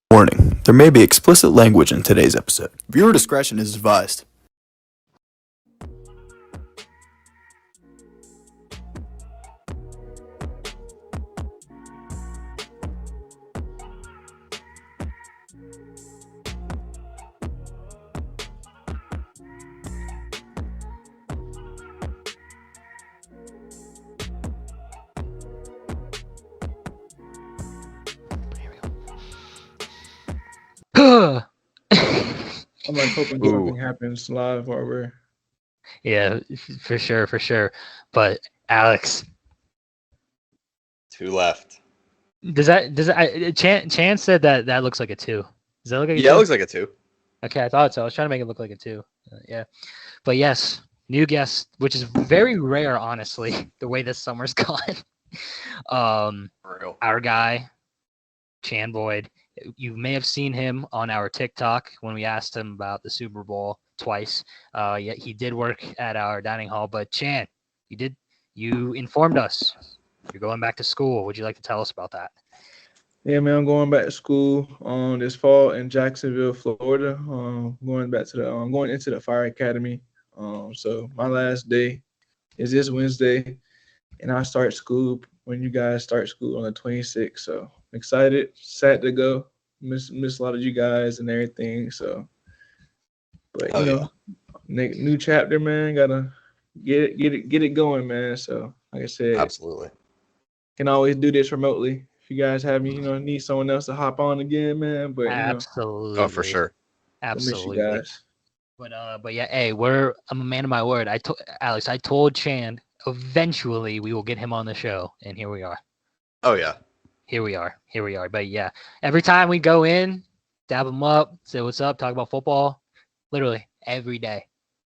Warning, there may be explicit language in today's episode. Viewer discretion is advised. I'm like hoping something happens live while we're. Yeah, for sure. But Alex, 2 left. Chant said that looks like a 2. Does that look like a 2? Yeah, it looks like a 2. Okay, I thought so. I was trying to make it look like a 2. Yeah. But yes, new guest, which is very rare, honestly, the way this summer's gone. For real. Our guy, Chant Boyd. You may have seen him on our TikTok when we asked him about the Super Bowl twice. Yeah, he did work at our dining hall. But Chant, you informed us you're going back to school. Would you like to tell us about that? Yeah, man, I'm going back to school this fall in Jacksonville, Florida. Going into the Fire Academy. So my last day is this Wednesday, and I start school when you guys start school on the 26th. So I'm excited, sad to go. Miss a lot of you guys and everything. So, but new chapter, man. Gotta get it going, man. So, like I said, absolutely. Can always do this remotely. If you guys have need someone else to hop on again, man. But absolutely, oh, for sure, absolutely. Miss you guys. But yeah, hey, I'm a man of my word. Alex, I told Chan eventually we will get him on the show, and here we are. Oh yeah, here we are. But yeah, every time we go in, dab him up, say what's up, talk about football, literally every day.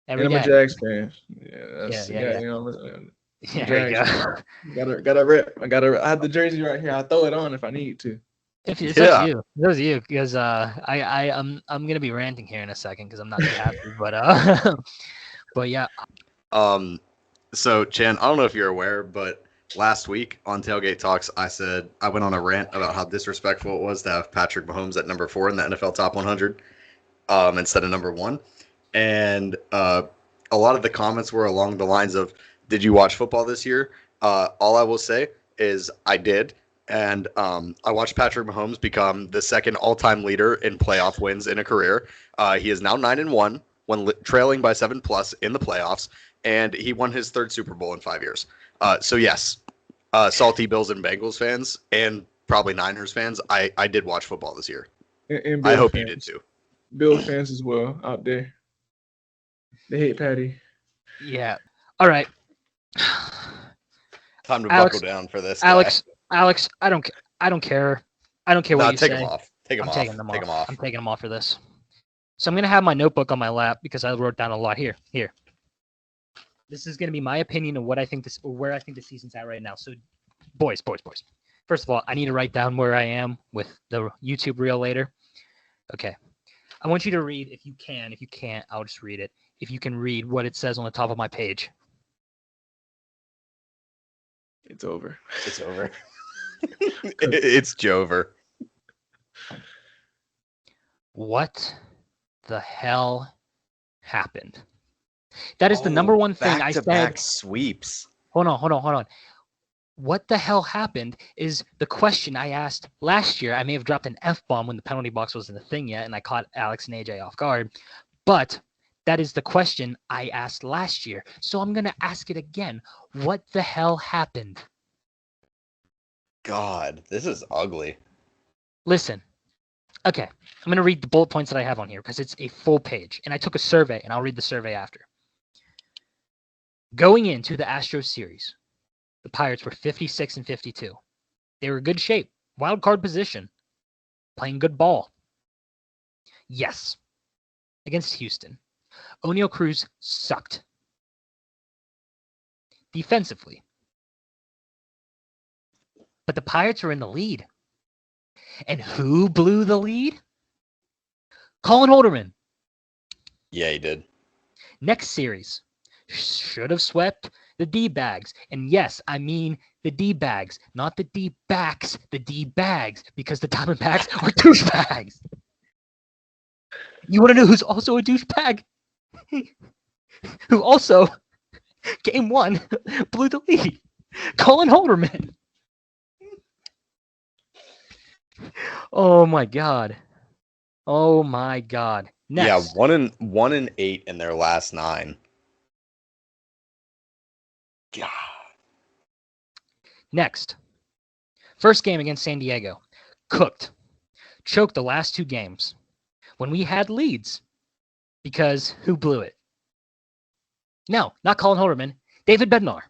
I'm a Jags fan. Yeah. Yeah, there you go. Gotta rip. I have the jersey right here. I'll throw it on if I need to. If it's up to you, it's you because I'm gonna be ranting here in a second because I'm not too happy. But yeah. So Chan, I don't know if you're aware, but last week on Tailgate Talks, I said I went on a rant about how disrespectful it was to have Patrick Mahomes at number 4 in the NFL Top 100 instead of number 1, and a lot of the comments were along the lines of, "Did you watch football this year?" All I will say is I did. And I watched Patrick Mahomes become the second all-time leader in playoff wins in a career. He is now 9-1 when trailing by 7+ in the playoffs, and he won his 3rd Super Bowl in 5 years. So yes, salty Bills and Bengals fans, and probably Niners fans, I did watch football this year. And I hope you did too. Bill fans as well out there. They hate Patty. Yeah. All right. Time to buckle down for this, Alex, I don't care. I don't care what you say. Take them off. I'm taking them off. I'm taking them off for this. So I'm gonna have my notebook on my lap because I wrote down a lot here. This is gonna be my opinion of where I think the season's at right now. So, boys. First of all, I need to write down where I am with the YouTube reel later. Okay. I want you to read if you can. If you can't, I'll just read it. If you can read what it says on the top of my page. It's over. It's Jover. What the hell happened? That is the number one thing I said. Back-to-back sweeps. Hold on. What the hell happened is the question I asked last year. I may have dropped an F-bomb when the penalty box wasn't a thing yet, and I caught Alex and AJ off guard. But that is the question I asked last year. So I'm going to ask it again. What the hell happened? God, this is ugly. Listen. Okay, I'm going to read the bullet points that I have on here because it's a full page. And I took a survey, and I'll read the survey after. Going into the Astros series, the Pirates were 56-52. They were in good shape. Wild card position. Playing good ball. Yes. Against Houston. O'Neal Cruz sucked. Defensively. But the Pirates were in the lead. And who blew the lead? Colin Holderman. Yeah, he did. Next series. Should have swept. The D-bags. And yes, I mean the D-bags, not the D-backs, the D-bags, because the Diamondbacks are douchebags. You want to know who's also a douchebag? Who also, game 1, blew the lead? Colin Holderman. Oh my God. Oh my God. Next. Yeah, 1-8 in their last 9. God. Next. First game against San Diego. Cooked. Choked the last 2 games. When we had leads. Because who blew it? No, not Colin Holderman. David Bednar.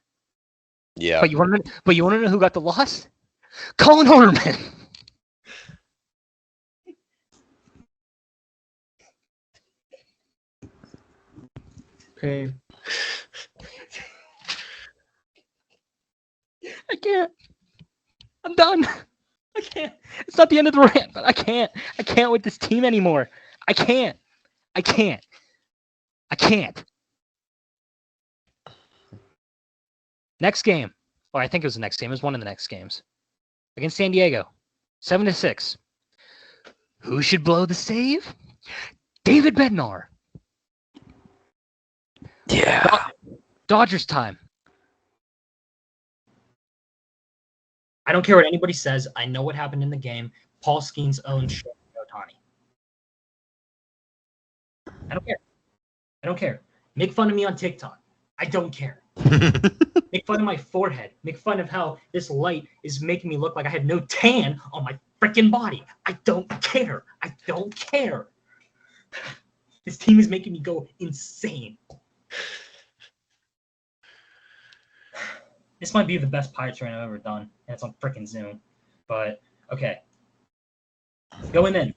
Yeah. But you want to know who got the loss? Colin Holderman. Pain. I can't. I'm done. I can't. It's not the end of the rant, but I can't. I can't with this team anymore. I can't. I can't. I can't. Next game. Or I think it was the next game. It was one of the next games. Against San Diego. 7-6. Who should blow the save? David Bednar. Yeah. Dodgers time. I don't care what anybody says. I know what happened in the game. Paul Skeens owns Shohei Ohtani. I don't care. I don't care. Make fun of me on TikTok. I don't care. Make fun of my forehead. Make fun of how this light is making me look like I have no tan on my freaking body. I don't care. I don't care. This team is making me go insane. This might be the best Pirates rant I've ever done, and it's on freaking Zoom. But, okay. Going in.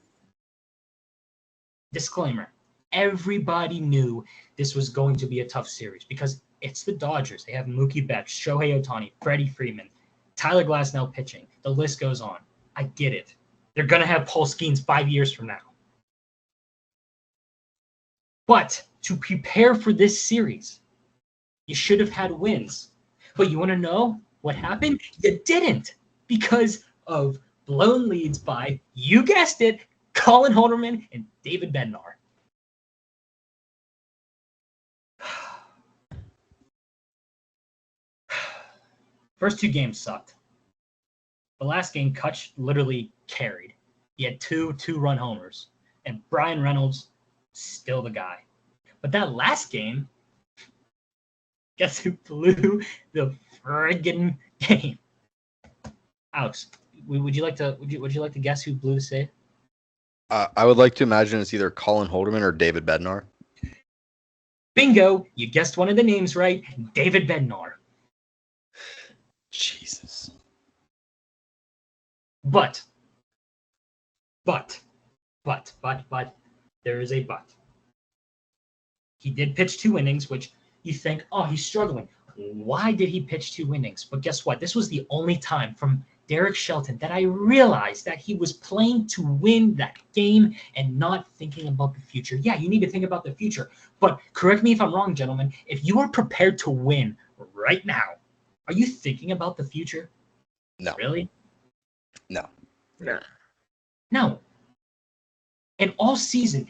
Disclaimer. Everybody knew this was going to be a tough series because it's the Dodgers. They have Mookie Betts, Shohei Ohtani, Freddie Freeman, Tyler Glasnow pitching. The list goes on. I get it. They're going to have Paul Skeens 5 years from now. But to prepare for this series, you should have had wins. But you want to know what happened? You didn't because of blown leads by, you guessed it, Colin Holderman and David Bednar. First 2 games sucked. The last game, Kutch literally carried. He had 2 two-run homers. And Brian Reynolds, still the guy. But that last game, guess who blew the friggin' game? Alex, would you like to guess who blew the save? I would like to imagine it's either Colin Holderman or David Bednar. Bingo! You guessed one of the names right. David Bednar. Jesus. But, there is a but. He did pitch 2 innings, which you think, oh, he's struggling. Why did he pitch 2 innings? But guess what? This was the only time from Derek Shelton that I realized that he was playing to win that game and not thinking about the future. Yeah, you need to think about the future. But correct me if I'm wrong, gentlemen. If you are prepared to win right now, are you thinking about the future? No. Really? No. No. And all season,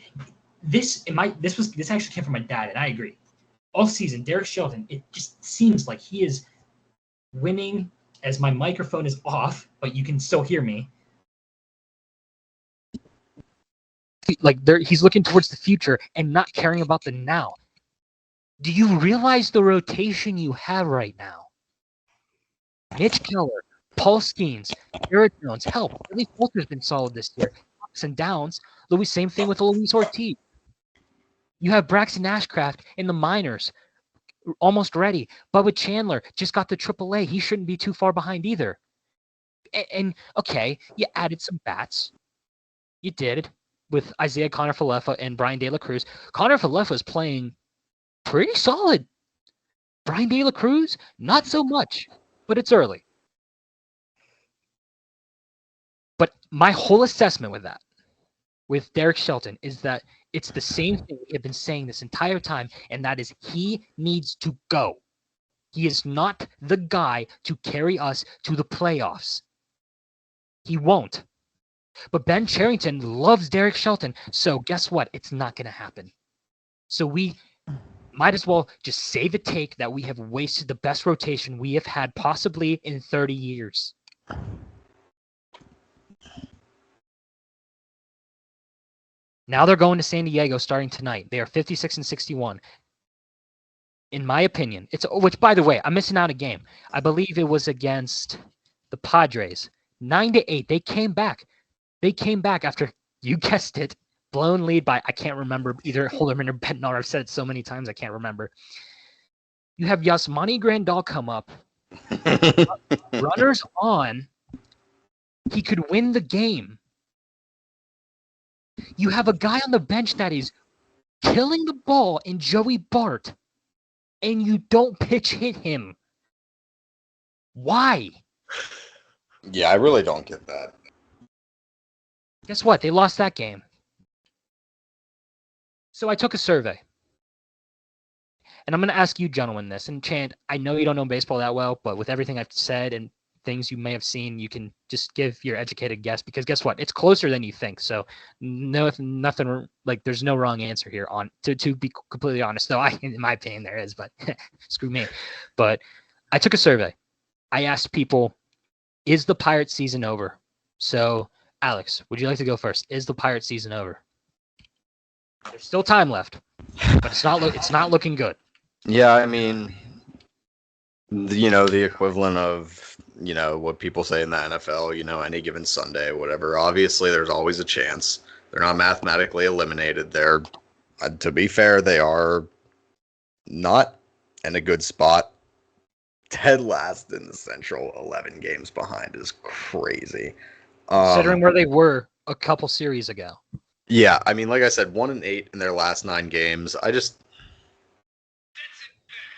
this actually came from my dad, and I agree. All season, Derek Shelton, it just seems like he is winning as my microphone is off, but you can still hear me. He's looking towards the future and not caring about the now. Do you realize the rotation you have right now? Mitch Keller, Paul Skeens, Garrett Jones, help. Billy Fulcher's been solid this year. Ups and downs. Louis, same thing with Luis Ortiz. You have Braxton Ashcraft in the minors, almost ready. Bubba Chandler just got the AAA. He shouldn't be too far behind either. And okay, you added some bats. You did with Isaiah Connor-Falefa and Brian De La Cruz. Connor-Falefa is playing pretty solid. Brian De La Cruz, not so much, but it's early. But my whole assessment with Derek Shelton, is that it's the same thing we have been saying this entire time, and that is he needs to go. He is not the guy to carry us to the playoffs. He won't. But Ben Cherington loves Derek Shelton, so guess what? It's not going to happen. So we might as well just say the take that we have wasted the best rotation we have had possibly in 30 years. Now they're going to San Diego starting tonight. They are 56-61. In my opinion, which, by the way, I'm missing out a game. I believe it was against the Padres. 9-8. They came back. They came back after, you guessed it, blown lead by, I can't remember, either Holderman or Bednar. I've said it so many times, I can't remember. You have Yasmani Grandal come up. Runners on. He could win the game. You have a guy on the bench that is killing the ball in Joey Bart, and you don't pitch hit him. Why? Yeah, I really don't get that. Guess what? They lost that game. So I took a survey. And I'm going to ask you, gentlemen, this. And Chant, I know you don't know baseball that well, but with everything I've said and things you may have seen, you can just give your educated guess, because guess what? It's closer than you think. So nothing like, there's no wrong answer here on to be completely honest, though in my opinion there is, but screw me. But I took a survey. I asked people, is the Pirates season over? So Alex, would you like to go first? Is the Pirates season over? There's still time left, but it's not looking good. Yeah, I mean, the equivalent of, what people say in the NFL, any given Sunday, whatever. Obviously, there's always a chance. They're not mathematically eliminated. They're, to be fair, they are not in a good spot. Dead last in the Central, 11 games behind is crazy. Considering where they were a couple series ago. Yeah, I mean, like I said, 1-8 in their last 9 games.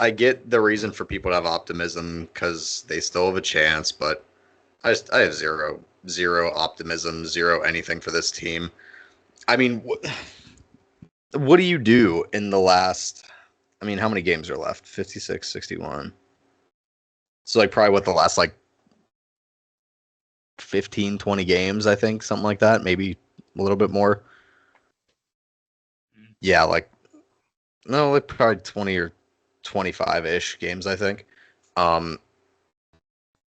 I get the reason for people to have optimism because they still have a chance, but I have zero optimism, zero anything for this team. I mean, what do you do in the last? I mean, how many games are left? 56, 61. So probably the last 15, 20 games, I think, something like that, maybe a little bit more. Yeah, probably 20 or 25-ish games, I think.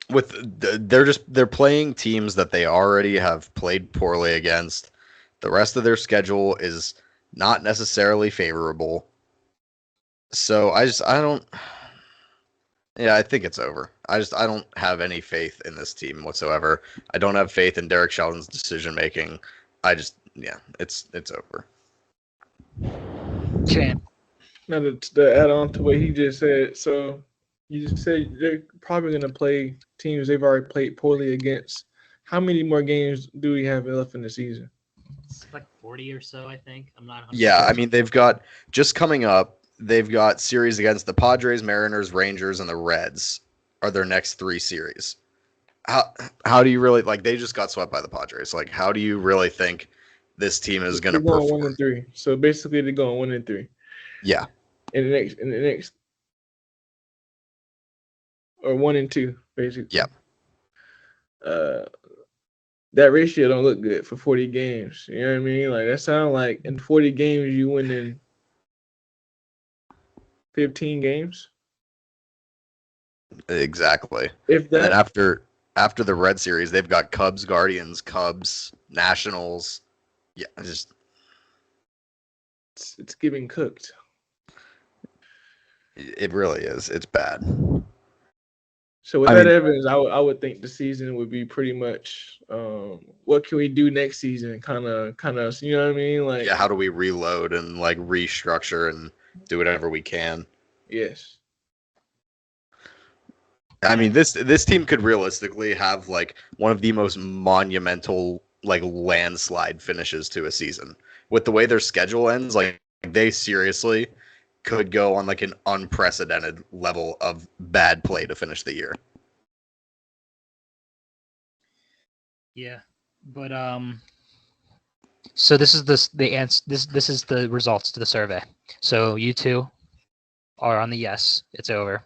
They're playing teams that they already have played poorly against. The rest of their schedule is not necessarily favorable. So I think it's over. I don't have any faith in this team whatsoever. I don't have faith in Derek Shelton's decision making. It's over. Chant. Now to add on to what he just said, so you just said they're probably going to play teams they've already played poorly against. How many more games do we have left in the season? It's 40 or so, I think. I'm not 100%. Yeah, I mean, they've got, just coming up, they've got series against the Padres, Mariners, Rangers, and the Reds are their next 3 series. How do you really, they just got swept by the Padres. How do you really think this team is going to perform? 1-3. So basically they're going 1-3. Yeah. In the next, or 1-2, basically. Yeah. That ratio don't look good for 40 games. You know what I mean? That sounds like in 40 games you win in 15 games. Exactly. If that, and then after the Red Series, they've got Cubs, Guardians, Cubs, Nationals. Yeah, it's getting cooked. It really is. It's bad. So with that evidence, I would think the season would be pretty much what can we do next season? Kind of, you know what I mean? How do we reload and restructure and do whatever we can? Yes. I mean, this team could realistically have one of the most monumental landslide finishes to a season. With the way their schedule ends, they seriously could go on an unprecedented level of bad play to finish the year. Yeah, but so this is the answer. This is the results to the survey. So you two are on the yes, it's over.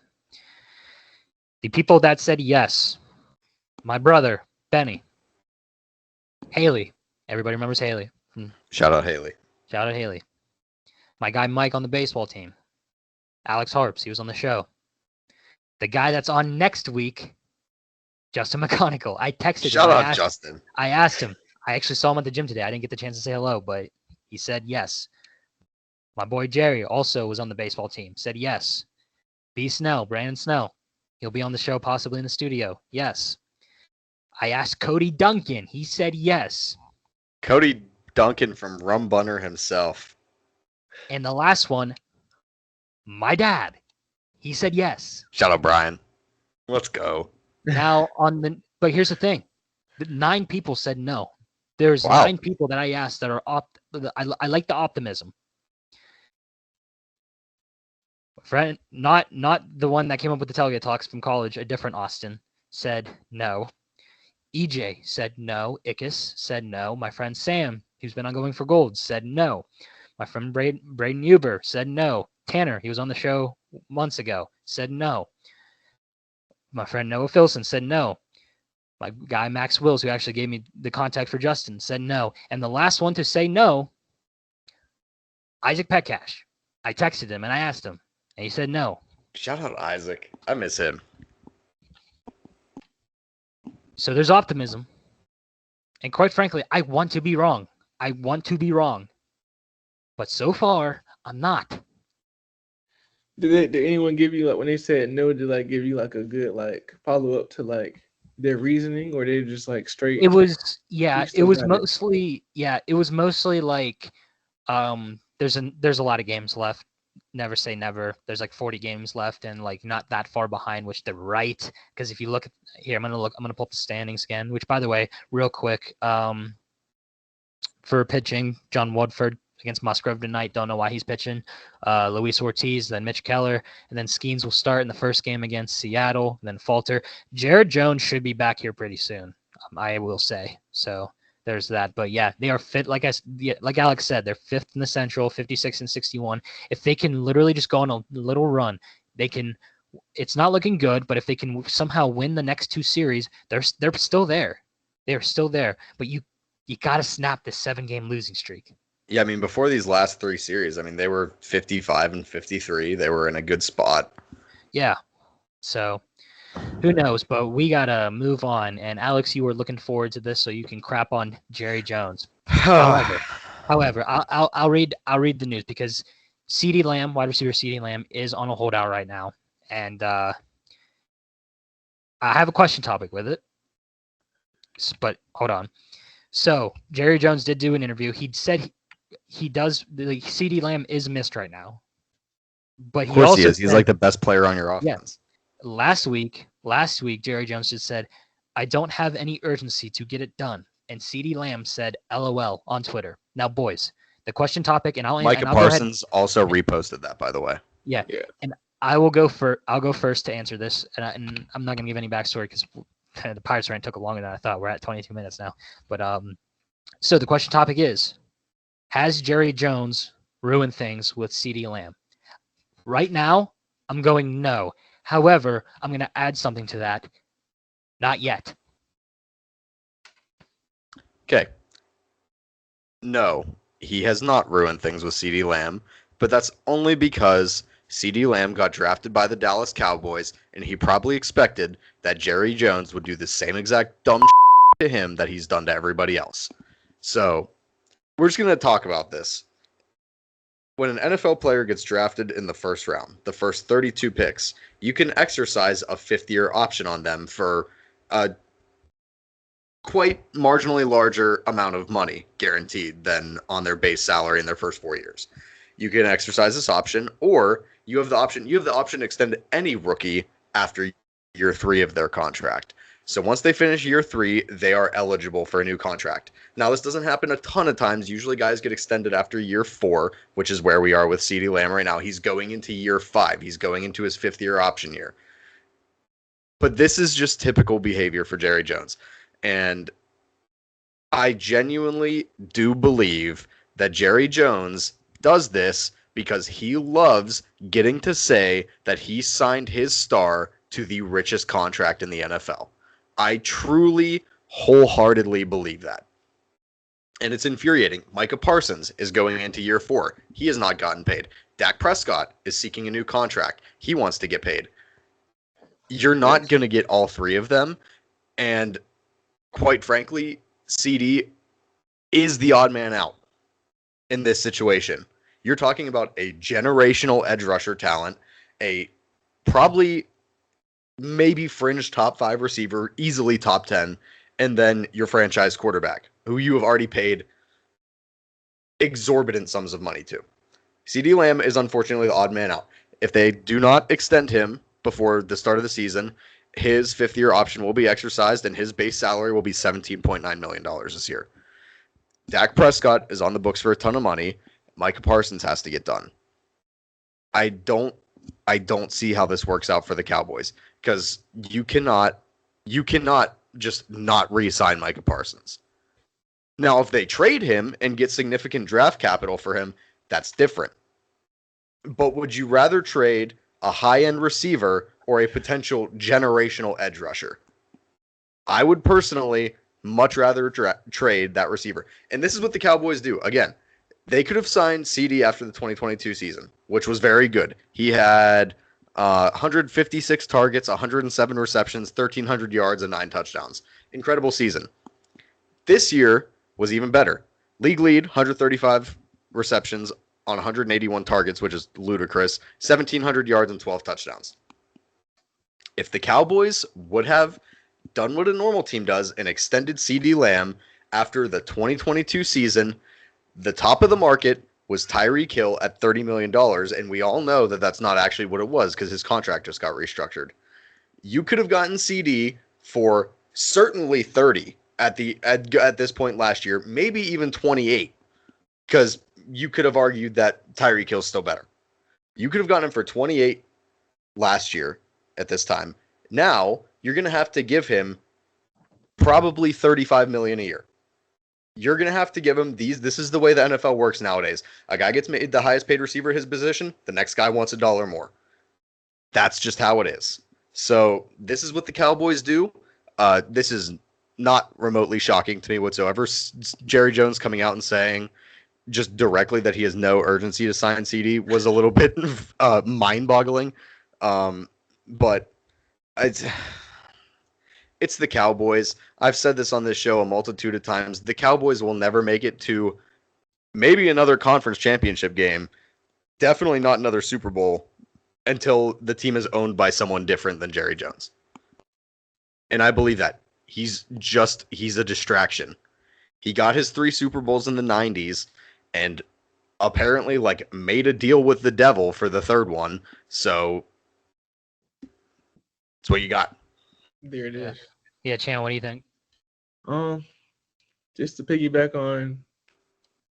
The people that said yes, my brother, Benny, Haley. Everybody remembers Haley. Shout out Haley. Shout out Haley. My guy Mike on the baseball team. Alex Harps, he was on the show. The guy that's on next week, Justin Mcgonigle. I texted him. Shout out Justin. I asked him. I actually saw him at the gym today. I didn't get the chance to say hello, but he said yes. My boy Jerry also was on the baseball team. Said yes. B. Snell, Brandon Snell. He'll be on the show, possibly in the studio. Yes. I asked Cody Duncan. He said yes. Cody Duncan from Rum Bunner himself. And the last one, my dad. He said yes. Shout out Brian. Let's go. Now but here's the thing. 9 people said no. There's Wow. 9 people that I asked that are I like the optimism. Friend, not the one that came up with the Tailgate Talks from college, a different Austin, said no. EJ said no. Ickes said no. My friend Sam, who's been on Going for Gold, said no. My friend Braden Huber said no. Tanner, he was on the show months ago, said no. My friend Noah Filson said no. My guy Max Wills, who actually gave me the contact for Justin, said no. And the last one to say no, Isaac Petcash. I texted him and I asked him, and he said no. Shout out Isaac. I miss him. So there's optimism. And quite frankly, I want to be wrong. I want to be wrong. But so far, I'm not. Did anyone give you, like, when they said no, did like give you like a good like follow up to like their reasoning, or they just like straight? It was it was mostly like there's a lot of games left. Never say never. There's like 40 games left and like not that far behind, which they're right. Because if you look at here, I'm gonna pull up the standings again, which by the way, real quick, for pitching, John Woodford against Musgrove tonight. Don't know why he's pitching. Luis Ortiz, then Mitch Keller, and then Skeens will start in the first game against Seattle, then Falter. Jared Jones should be back here pretty soon, I will say. So there's that. But yeah, they are fit. Like Alex said, they're 5th in the Central, 56 and 61. If they can literally just go on a little run, they can. It's not looking good, but if they can somehow win the next 2 series, they're still there. They're still there. But you got to snap this 7-game losing streak. Yeah, I mean, before these last 3 series, I mean, they were 55 and 53. They were in a good spot. Yeah. So who knows? But we got to move on. And Alex, you were looking forward to this so you can crap on Jerry Jones. However, I'll read the news because CeeDee Lamb, wide receiver CeeDee Lamb, is on a holdout right now. And I have a question topic with it. But hold on. So Jerry Jones did do an interview. He said he does. The CeeDee Lamb is missed right now, but Of course he is. He's like the best player on your offense. Yeah, last week, Jerry Jones just said, "I don't have any urgency to get it done," and CeeDee Lamb said, "LOL" on Twitter. Now, boys, the question topic, and I'll Micah and I'll Parsons also reposted that, by the way. Yeah, and I'll go first to answer this, and I'm not gonna give any backstory because the Pirates rant took longer than I thought. We're at 22 minutes now, but so the question topic is: has Jerry Jones ruined things with CeeDee Lamb? Right now, I'm going no. However, I'm going to add something to that. Not yet. Okay. No, he has not ruined things with CeeDee Lamb, but that's only because CeeDee Lamb got drafted by the Dallas Cowboys, and he probably expected that Jerry Jones would do the same exact dumb to him that he's done to everybody else. So we're just going to talk about this. When an NFL player gets drafted in the first round, the first 32 picks, you can exercise a 5th-year option on them for a quite marginally larger amount of money guaranteed than on their base salary in their first 4 years. You can exercise this option, or you have the option to extend any rookie after year 3 of their contract. So once they finish year 3, they are eligible for a new contract. Now, this doesn't happen a ton of times. Usually guys get extended after year 4, which is where we are with CeeDee Lamb right now. He's going into year 5. He's going into his 5th-year option year. But this is just typical behavior for Jerry Jones. And I genuinely do believe that Jerry Jones does this because he loves getting to say that he signed his star to the richest contract in the NFL. I truly, wholeheartedly believe that. And it's infuriating. Micah Parsons is going into year 4. He has not gotten paid. Dak Prescott is seeking a new contract. He wants to get paid. You're not going to get all 3 of them. And quite frankly, CeeDee is the odd man out in this situation. You're talking about a generational edge rusher talent, a probably maybe fringe top 5 receiver, easily top 10, and then your franchise quarterback, who you have already paid exorbitant sums of money to. CeeDee Lamb is unfortunately the odd man out. If they do not extend him before the start of the season, his 5th-year option will be exercised, and his base salary will be $17.9 million this year. Dak Prescott is on the books for a ton of money. Micah Parsons has to get done. I don't see how this works out for the Cowboys, because you cannot just not re-sign Micah Parsons. Now, if they trade him and get significant draft capital for him, that's different. But would you rather trade a high-end receiver or a potential generational edge rusher? I would personally much rather trade that receiver. And this is what the Cowboys do. Again, they could have signed CeeDee after the 2022 season, which was very good. He had 156 targets, 107 receptions, 1,300 yards, and 9 touchdowns. Incredible season. This year was even better. League lead, 135 receptions on 181 targets, which is ludicrous, 1,700 yards and 12 touchdowns. If the Cowboys would have done what a normal team does and extended CeeDee Lamb after the 2022 season, the top of the market was Tyreek Hill at $30 million, and we all know that that's not actually what it was because his contract just got restructured. You could have gotten CeeDee for certainly 30 at this point last year, maybe even 28, because you could have argued that Tyreek Hill's still better. You could have gotten him for 28 last year at this time. Now you're going to have to give him probably $35 million a year. You're going to have to give him these. This is the way the NFL works nowadays. A guy gets made the highest paid receiver at his position. The next guy wants $1 more. That's just how it is. So this is what the Cowboys do. This is not remotely shocking to me whatsoever. Jerry Jones coming out and saying just directly that he has no urgency to sign CeeDee was a little bit mind-boggling. But it's the Cowboys. I've said this on this show a multitude of times. The Cowboys will never make it to maybe another conference championship game. Definitely not another Super Bowl until the team is owned by someone different than Jerry Jones. And I believe that. He's a distraction. He got his 3 Super Bowls in the 90s and apparently made a deal with the devil for the 3rd one. So that's what you got. There it is. Yeah, Chan, what do you think? Just to piggyback on,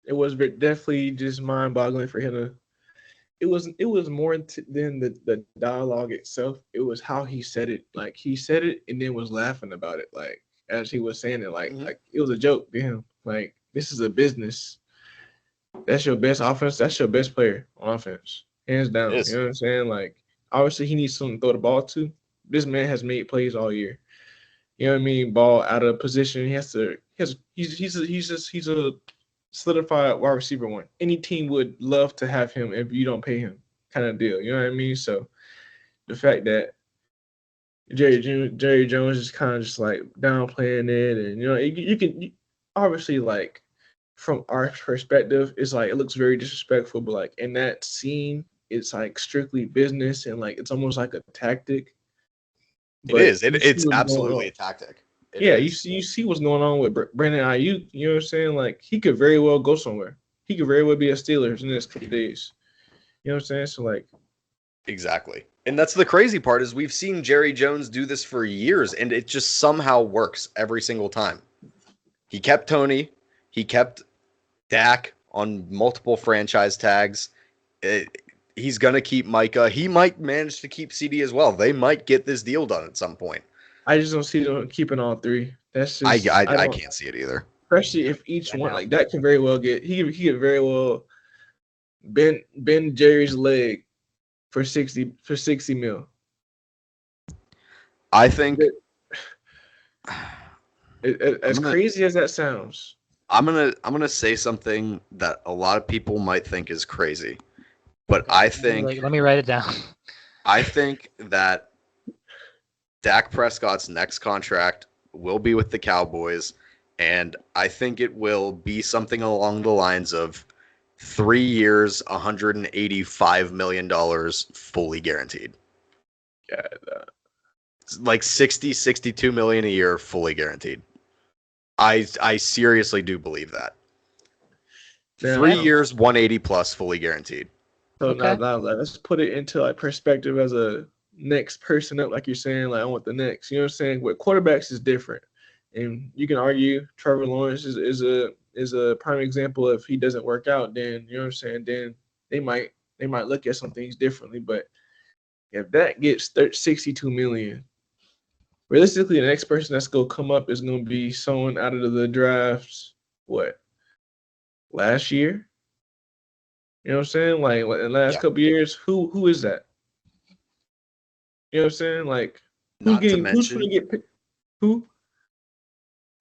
it was definitely just mind-boggling for him to. It was more than the dialogue itself. It was how he said it. Like he said it and then was laughing about it. Like as he was saying it, like it was a joke to him. Like this is a business. That's your best offense. That's your best player on offense, hands down. You know what I'm saying? Like obviously he needs someone to throw the ball to. This man has made plays all year. You know what I mean? Ball out of position. He's a solidified wide receiver one. Any team would love to have him if you don't pay him, kind of deal. You know what I mean? So the fact that Jerry Jones is kind of just like downplaying it, and you can obviously like from our perspective, it's like it looks very disrespectful, but like in that scene, it's like strictly business and like it's almost like a tactic. But it's absolutely a tactic. You see what's going on with Brandon Ayuk. You know what I'm saying? Like he could very well go somewhere. He could very well be a Steelers in the next couple days. You know what I'm saying? So like, exactly. And that's the crazy part is we've seen Jerry Jones do this for years, and it just somehow works every single time. He kept Tony. He kept Dak on multiple franchise tags. He's going to keep Micah. He might manage to keep CeeDee as well. They might get this deal done at some point. I just don't see them keeping all 3. That's just I can't see it either. Especially if each one like that can very well get he could very well bend Jerry's leg for 60 mil. I think as crazy as that sounds, I'm gonna say something that a lot of people might think is crazy, but I think let me write it down. I think that Dak Prescott's next contract will be with the Cowboys, and I think it will be something along the lines of 3 years, $185 million fully guaranteed. yeah, Like 62 million a year fully guaranteed. I seriously do believe that. Now, 3 years, 180 plus fully guaranteed. So Okay. now let's put it into like perspective as a next person up, like you're saying, like I want the next. You know what I'm saying? With quarterbacks is different, and you can argue Trevor Lawrence is a prime example. If he doesn't work out, then you know what I'm saying. Then they might look at some things differently. But if that gets 62 million, realistically, the next person that's gonna come up is gonna be someone out of the drafts. What? Last year? You know what I'm saying? Like in the last couple years, who is that? You know what I'm saying? Like who's gonna get picked? Who?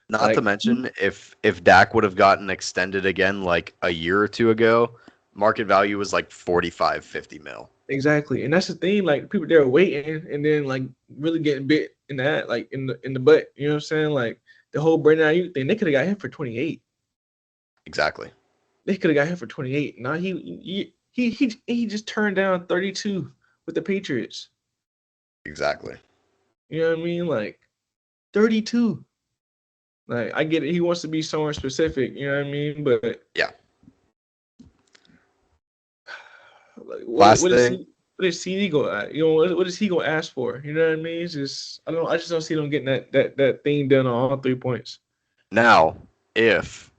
Not to mention if Dak would have gotten extended again like a year or two ago, market value was like 45, 50 mil. Exactly. And that's the thing, like people they're waiting and then like really getting bit in that, like in the butt. You know what I'm saying? Like the whole Brandon Ayuk thing, they could have got him for 28. Exactly. They could have got him for 28. Now he just turned down 32 with the Patriots. Exactly. You know what I mean? Like 32. Like I get it. He wants to be somewhere specific. You know what I mean? But yeah. Like, what is CeeDee go at? You know what is he gonna ask for? You know what I mean? It's just I just don't see them getting that thing done on all 3 points. Now, if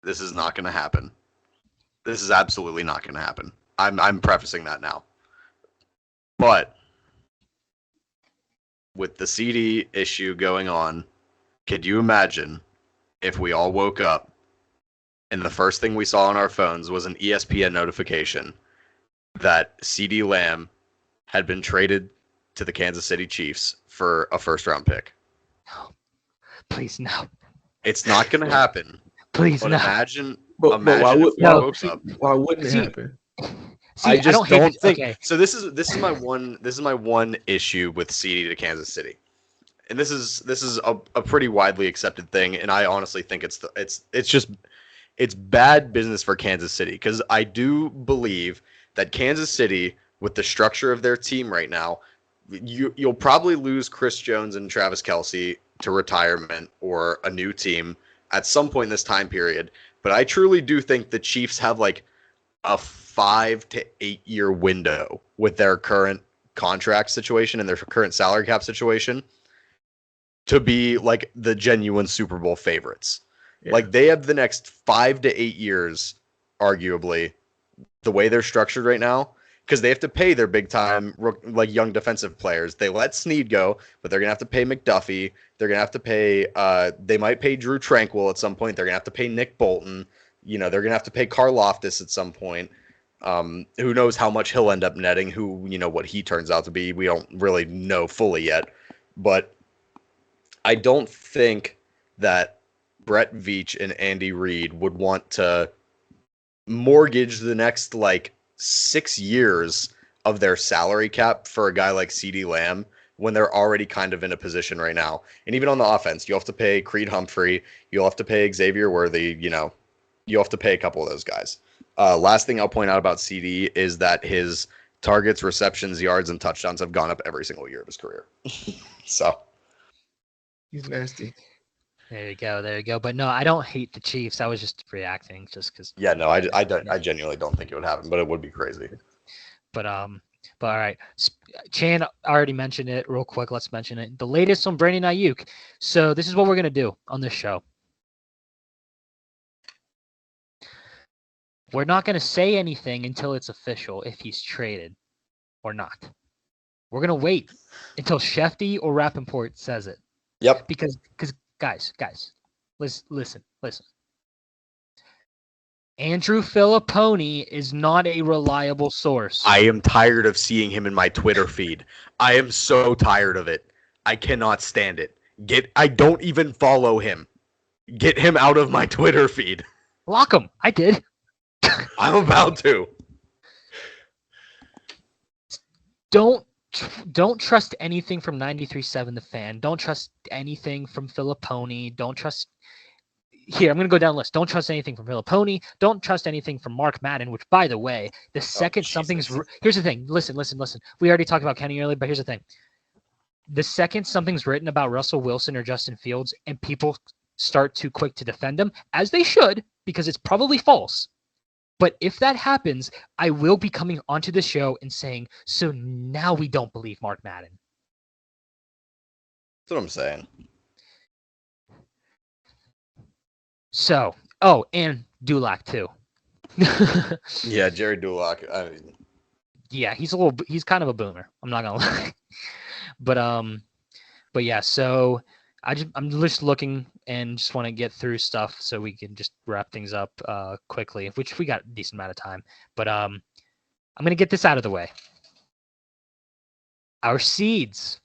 this is not going to happen, this is absolutely not going to happen. I'm prefacing that now. But with the CeeDee issue going on, could you imagine if we all woke up and the first thing we saw on our phones was an ESPN notification that CeeDee Lamb had been traded to the Kansas City Chiefs for a first-round pick? No. Please, no. It's not going to happen. Please, but no. Imagine why wouldn't it happen? See, I just don't think. Okay. So this is my one issue with CeeDee to Kansas City, and this is a pretty widely accepted thing, and I honestly think it's bad business for Kansas City, because I do believe that Kansas City, with the structure of their team right now, you'll probably lose Chris Jones and Travis Kelce to retirement or a new team at some point in this time period. But I truly do think the Chiefs have like a 5 to 8 year window with their current contract situation and their current salary cap situation to be like the genuine Super Bowl favorites. Yeah. Like they have the next 5 to 8 years, arguably, the way they're structured right now, because they have to pay their big time like young defensive players. They let Snead go, but they're gonna have to pay McDuffie. They're gonna have to pay. They might pay Drew Tranquill at some point. They're gonna have to pay Nick Bolton. You know, they're gonna have to pay Karlaftis at some point. Who knows how much he'll end up netting? What he turns out to be, we don't really know fully yet. But I don't think that Brett Veach and Andy Reid would want to mortgage the next like 6 years of their salary cap for a guy like CeeDee Lamb when they're already kind of in a position right now. And even on the offense, you'll have to pay Creed Humphrey, you'll have to pay Xavier Worthy, you'll have to pay a couple of those guys. Last thing I'll point out about CeeDee is that his targets, receptions, yards, and touchdowns have gone up every single year of his career. So he's nasty. There you go. But no, I don't hate the Chiefs. I was just reacting just because. Yeah, no, I genuinely don't think it would happen, but it would be crazy. But all right. Chan already mentioned it real quick. Let's mention it. The latest on Brandon Ayuk. So this is what we're going to do on this show. We're not going to say anything until it's official if he's traded or not. We're going to wait until Shefty or Rappaport says it. Yep. Because guys, listen. Andrew Filipponi is not a reliable source. I am tired of seeing him in my Twitter feed. I am so tired of it. I cannot stand it. I don't even follow him. Get him out of my Twitter feed. Block him. I did. I'm about to. Don't trust anything from 93.7 The Fan. Don't trust anything from Filipponi. Don't trust. Here, I'm going to go down the list. Don't trust anything from Filipponi. Don't trust anything from Mark Madden, which, by the way, the second something's... Here's the thing. Listen. We already talked about Kenny earlier, but here's the thing. The second something's written about Russell Wilson or Justin Fields and people start too quick to defend them, as they should, because it's probably false. But if that happens, I will be coming onto the show and saying, so now we don't believe Mark Madden. That's what I'm saying. So, and Dulac too. Yeah, Jerry Dulac. I mean, yeah, he's kind of a boomer. I'm not gonna lie. But yeah, so I'm just looking and just want to get through stuff so we can just wrap things up quickly, which we got a decent amount of time. But I'm gonna get this out of the way. Our seeds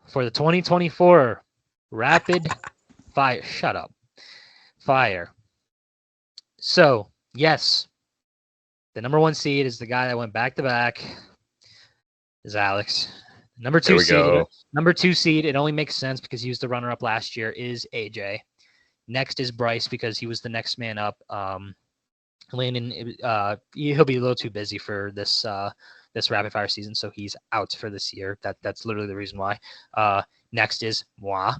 for the 2024 Rapid Fire. Shut up. Fire. So, yes, the number 1 seed is the guy that went back to back. Is Alex. Number 2 seed. Number 2 seed. It only makes sense because he was the runner-up last year. Is AJ. Next is Bryce because he was the next man up. Landon, he'll be a little too busy for this rapid fire season, so he's out for this year. That's literally the reason why. Next is moi.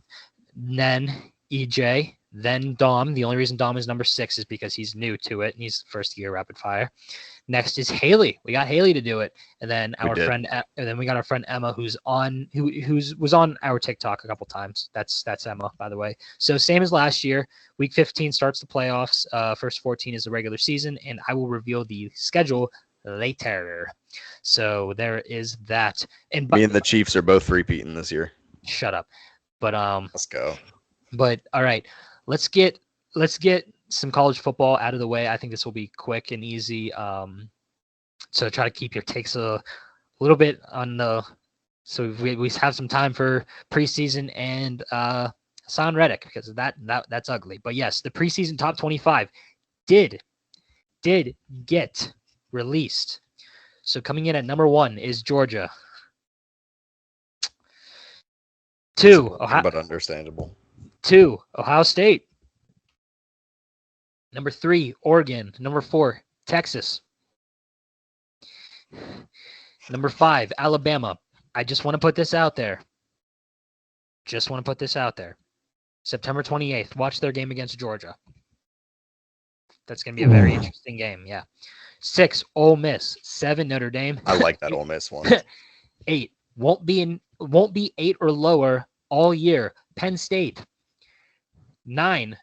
Then EJ. Then Dom. The only reason Dom is number 6 is because he's new to it and he's first year rapid fire. Next is Haley. We got Haley to do it, and then we got our friend Emma, who's on our TikTok a couple times. That's Emma, by the way. So same as last year. Week 15 starts the playoffs. First 14 is the regular season, and I will reveal the schedule later. So there is that. And me and the Chiefs are both repeating this year. Shut up. But let's go. But all right. Let's get some college football out of the way. I think this will be quick and easy. So try to keep your takes a little bit on the. So we have some time for preseason and Haason Reddick because that's ugly. But yes, the preseason top 25 did get released. So coming in at number 1 is Georgia. 2, but understandable. 2, Ohio State. Number 3, Oregon. Number 4, Texas. Number 5, Alabama. I just want to put this out there. September 28th. Watch their game against Georgia. That's going to be a very interesting game. Yeah. 6, Ole Miss. 7, Notre Dame. I like that Ole Miss one. 8, won't be 8 or lower all year. Penn State. 9,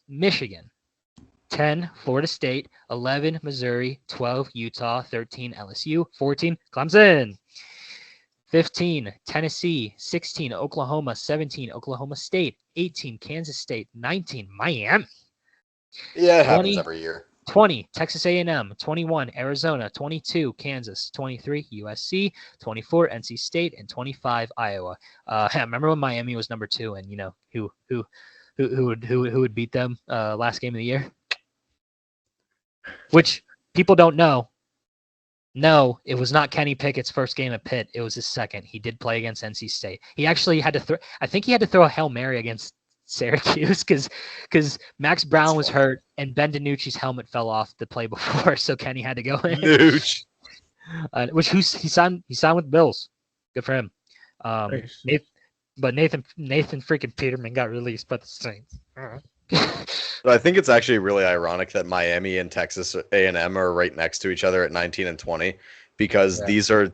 Michigan. 10, Florida State. 11, Missouri. 12, Utah. 13, LSU. 14, Clemson. 15, Tennessee. 16, Oklahoma. 17, Oklahoma State. 18, Kansas State. 19, Miami. Yeah, it happens every year. 20, Texas A&M. 21, Arizona. 22, Kansas. 23, USC. 24, NC State. And 25, Iowa. Remember when Miami was number 2 and, you know, who would beat them last game of the year? Which people don't know. No, it was not Kenny Pickett's first game at Pitt. It was his second. He did play against NC State. He actually had to throw. I think he had to throw a Hail Mary against Syracuse because Max Brown was hurt and Ben DiNucci's helmet fell off the play before, so Kenny had to go in. Nooch. He signed with Bills. Good for him. But Nathan freaking Peterman got released by the Saints. I think it's actually really ironic that Miami and Texas A&M are right next to each other at 19 and 20 because these are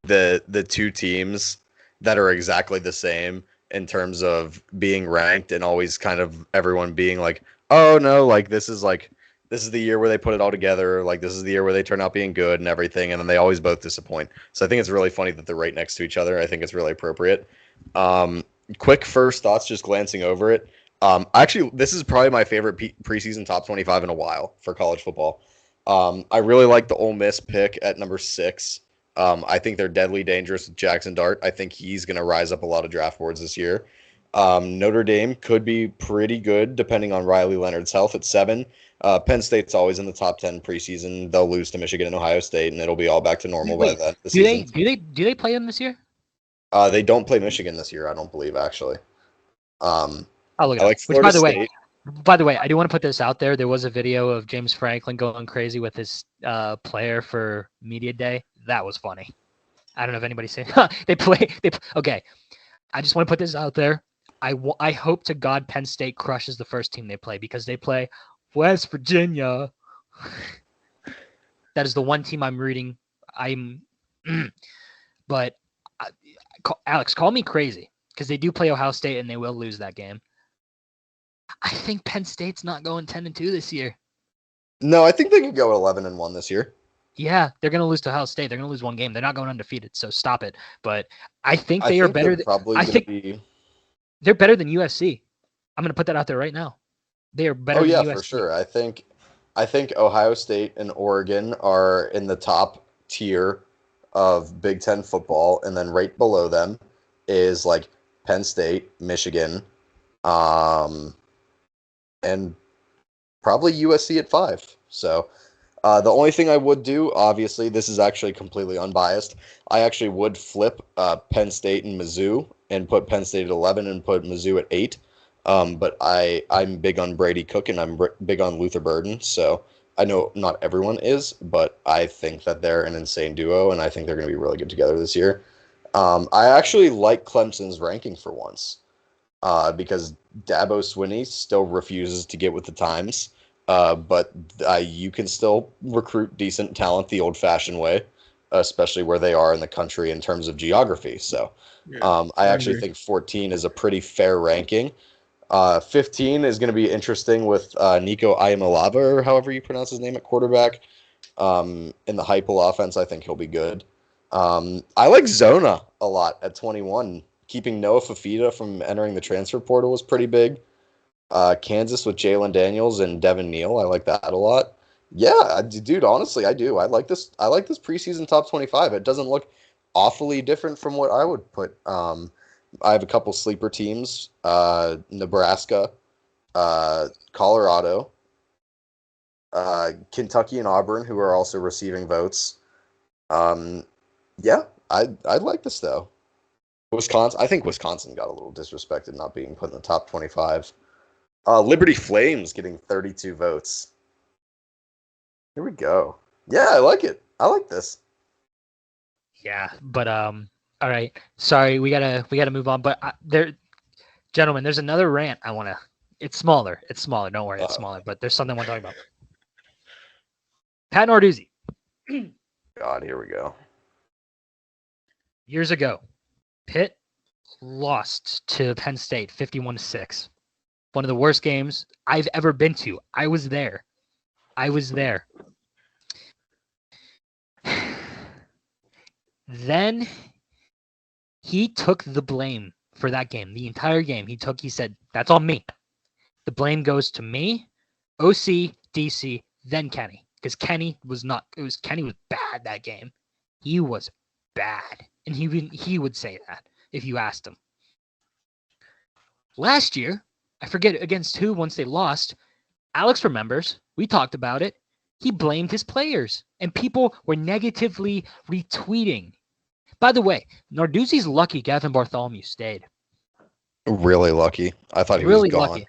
the 2 teams that are exactly the same in terms of being ranked and always kind of everyone being like, oh no, like this is the year where they put it all together. Like this is the year where they turn out being good and everything. And then they always both disappoint. So I think it's really funny that they're right next to each other. I think it's really appropriate. Quick first thoughts, just glancing over it. Actually, this is probably my favorite preseason top 25 in a while for college football. I really like the Ole Miss pick at number 6. I think they're deadly dangerous with Jackson Dart. I think he's going to rise up a lot of draft boards this year. Notre Dame could be pretty good depending on Riley Leonard's health at 7. Penn State's always in the top 10 preseason. They'll lose to Michigan and Ohio State, and it'll be all back to normal by then. Do they play them this year? They don't play Michigan this year, I don't believe, actually. I'll look it I up. like Which, Florida State. by the way, I do want to put this out there. There was a video of James Franklin going crazy with his player for media day. That was funny. I don't know if anybody's saying okay. I just want to put this out there. I hope to God Penn State crushes the first team they play because they play West Virginia. That is the one team I'm rooting. But Alex, call me crazy because they do play Ohio State and they will lose that game. I think Penn State's not going 10-2 this year. No, I think they could go 11-1 this year. Yeah, they're going to lose to Ohio State. They're going to lose one game. They're not going undefeated, so stop it. But I think they are better. They're better than USC. I'm going to put that out there right now. They are better than USC. Oh yeah, for sure. I think Ohio State and Oregon are in the top tier of Big Ten football, and then right below them is like Penn State, Michigan, and probably USC at 5. So the only thing I would do, obviously, this is actually completely unbiased. I actually would flip Penn State and Mizzou and put Penn State at 11 and put Mizzou at 8. But I'm big on Brady Cook and I'm big on Luther Burden. So I know not everyone is, but I think that they're an insane duo, and I think they're going to be really good together this year. I actually like Clemson's ranking for once because Dabo Swinney still refuses to get with the times. But you can still recruit decent talent the old-fashioned way, especially where they are in the country in terms of geography. So I actually think 14 is a pretty fair ranking. 15 is going to be interesting with Nico Iamaleava, or however you pronounce his name, at quarterback. In the Heupel offense, I think he'll be good. I like Zona a lot at 21. Keeping Noah Fafita from entering the transfer portal was pretty big. Kansas with Jalen Daniels and Devin Neal. I like that a lot. Yeah, dude, honestly, I do. I like this preseason top 25. It doesn't look awfully different from what I would put. I have a couple sleeper teams, Nebraska, Colorado, Kentucky and Auburn, who are also receiving votes. Yeah, I'd like this, though. Wisconsin. I think Wisconsin got a little disrespected not being put in the top 25. Liberty Flames getting 32 votes. Here we go. Yeah, I like it. I like this. Yeah, but all right. Sorry, we gotta move on. But gentlemen, there's another rant I wanna. It's smaller. Don't worry, it's smaller. But there's something I want to talk about. Pat Narduzzi. God, here we go. Years ago, Pitt lost to Penn State 51-6. One of the worst games I've ever been to. I was there. Then he took the blame for that game. The entire game he said, that's on me. The blame goes to me, OC, DC, then Kenny. Because Kenny was bad that game. He was bad. And he would say that if you asked him. Last year, I forget against who once they lost. Alex remembers. We talked about it. He blamed his players. And people were negatively retweeting. By the way, Narduzzi's lucky Gavin Bartholomew stayed. Really lucky. I thought he really was gone. Lucky.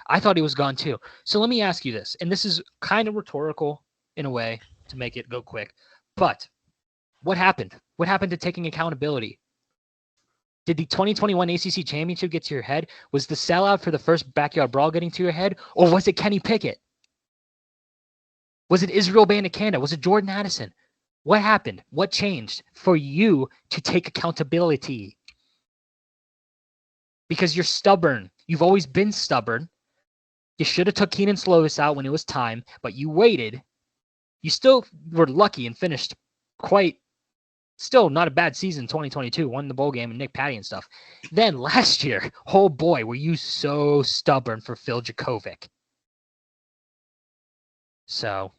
I thought he was gone too. So let me ask you this. And this is kind of rhetorical in a way to make it go quick. But what happened? What happened to taking accountability? Did the 2021 ACC championship get to your head? Was the sellout for the first backyard brawl getting to your head? Or was it Kenny Pickett? Was it Israel Bandicanda? Was it Jordan Addison? What happened? What changed for you to take accountability? Because you're stubborn. You've always been stubborn. You should have took Keenan Slovis out when it was time, but you waited. You still were lucky and finished still not a bad season 2022, won the bowl game and Nick Patty and stuff. Then last year, oh boy, were you so stubborn for Phil Jakovic. So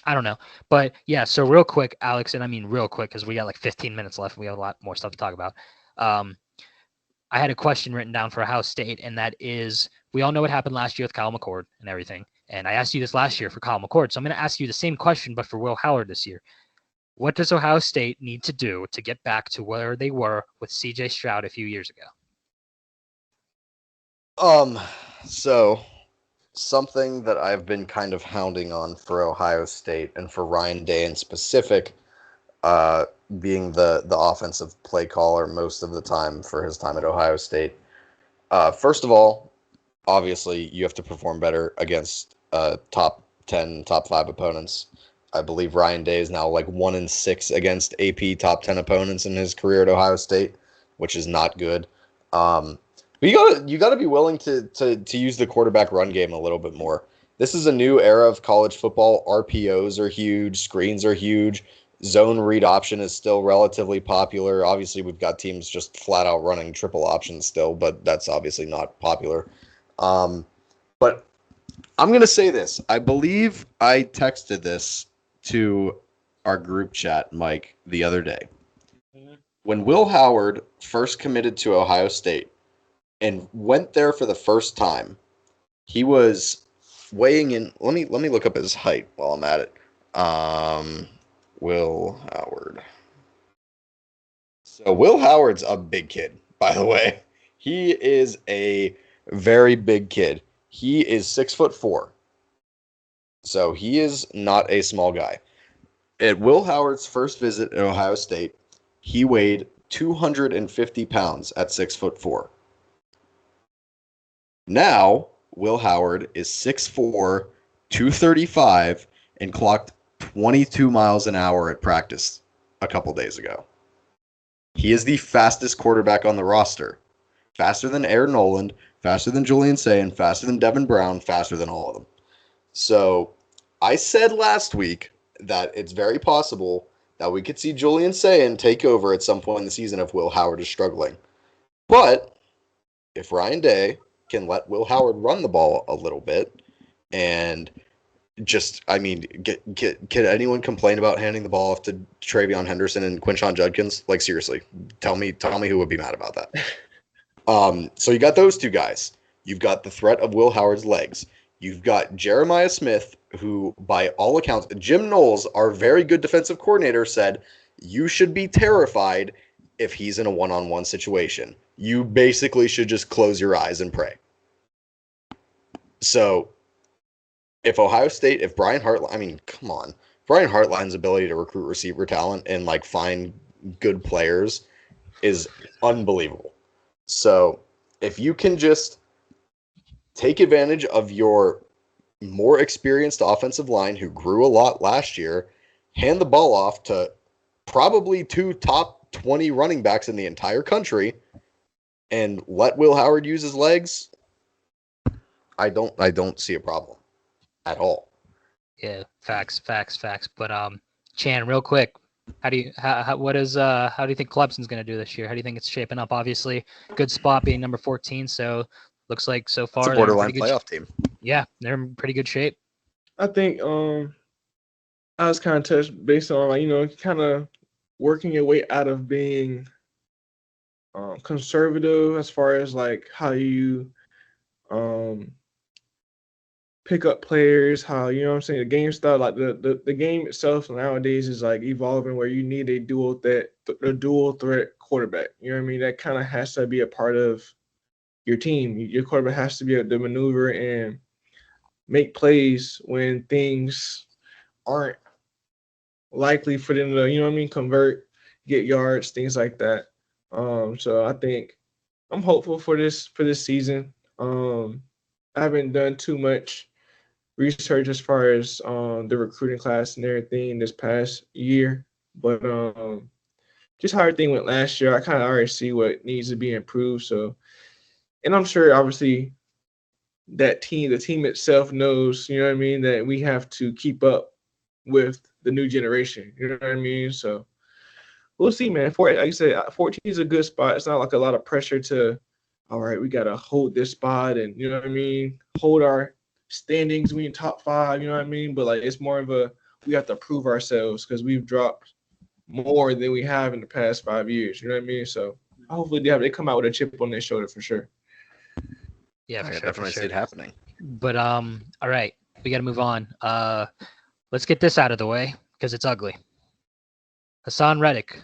I don't know. But yeah, so real quick, Alex, and I mean real quick because we got like 15 minutes left. We have a lot more stuff to talk about. I had a question written down for Ohio State, and that is, we all know what happened last year with Kyle McCord and everything. And I asked you this last year for Kyle McCord, so I'm going to ask you the same question, but for Will Howard this year. What does Ohio State need to do to get back to where they were with C.J. Stroud a few years ago? So something that I've been kind of hounding on for Ohio State and for Ryan Day in specific, being the offensive play caller most of the time for his time at Ohio State. First of all, obviously you have to perform better against top 10, top 5 opponents. I believe Ryan Day is now like 1-6 against AP top 10 opponents in his career at Ohio State, which is not good. But you gotta be willing to use the quarterback run game a little bit more. This is a new era of college football. RPOs are huge, screens are huge. Zone read option is still relatively popular. Obviously, we've got teams just flat out running triple options still, but that's obviously not popular. But I'm going to say this. I believe I texted this to our group chat, Mike, the other day. When Will Howard first committed to Ohio State and went there for the first time, he was weighing in. Let me look up his height while I'm at it. Will Howard. So Will Howard's a big kid, by the way. He is a very big kid. He is 6'4". So he is not a small guy. At Will Howard's first visit at Ohio State, he weighed 250 pounds at 6'4". Now, Will Howard is 6'4", 235, and clocked 22 miles an hour at practice a couple days ago. He is the fastest quarterback on the roster. Faster than Aaron Noland, faster than Julian Sayin, faster than Devin Brown, faster than all of them. So I said last week that it's very possible that we could see Julian Sayin take over at some point in the season if Will Howard is struggling. But if Ryan Day can let Will Howard run the ball a little bit and just, I mean, can anyone complain about handing the ball off to Travion Henderson and Quinshon Judkins? Like, seriously, tell me who would be mad about that. So you got those two guys. You've got the threat of Will Howard's legs. You've got Jeremiah Smith, who, by all accounts, Jim Knowles, our very good defensive coordinator, said, you should be terrified if he's in a one-on-one situation. You basically should just close your eyes and pray. So if Ohio State, if Brian Hartline, I mean, come on. Brian Hartline's ability to recruit receiver talent and like find good players is unbelievable. So if you can just take advantage of your more experienced offensive line who grew a lot last year, hand the ball off to probably 2 top 20 running backs in the entire country, and let Will Howard use his legs, I don't see a problem at all. Yeah, facts. But Chan, real quick, how do you think Clemson's going to do this year? How do you think it's shaping up? Obviously, good spot being number 14. So looks like so far It's a borderline playoff team. Yeah, they're in pretty good shape. I think I was kind of touched based on, like, kind of working your way out of being conservative as far as like how you pick up players, how, you know what I'm saying, the game style, like the game itself nowadays is like evolving where you need a dual threat quarterback. You know what I mean? That kind of has to be a part of your team. Your quarterback has to be able to maneuver and make plays when things aren't likely for them to, you know what I mean, convert, get yards, things like that. So I think I'm hopeful for this season. I haven't done too much research as far as the recruiting class and everything this past year, but just how everything went last year, I kind of already see what needs to be improved. So, and I'm sure obviously the team itself knows, you know what I mean, that we have to keep up with the new generation. You know what I mean? So we'll see, man. Like I said, 14 is a good spot. It's not like a lot of pressure to, all right, we got to hold this spot and, you know what I mean, hold our standings, we in top 5, you know what I mean? But like, it's more of a, we have to prove ourselves because we've dropped more than we have in the past 5 years. You know what I mean? So hopefully they come out with a chip on their shoulder for sure. Yeah, I for definitely sure. see it happening. But all right, we got to move on. Let's get this out of the way because it's ugly. Haason Reddick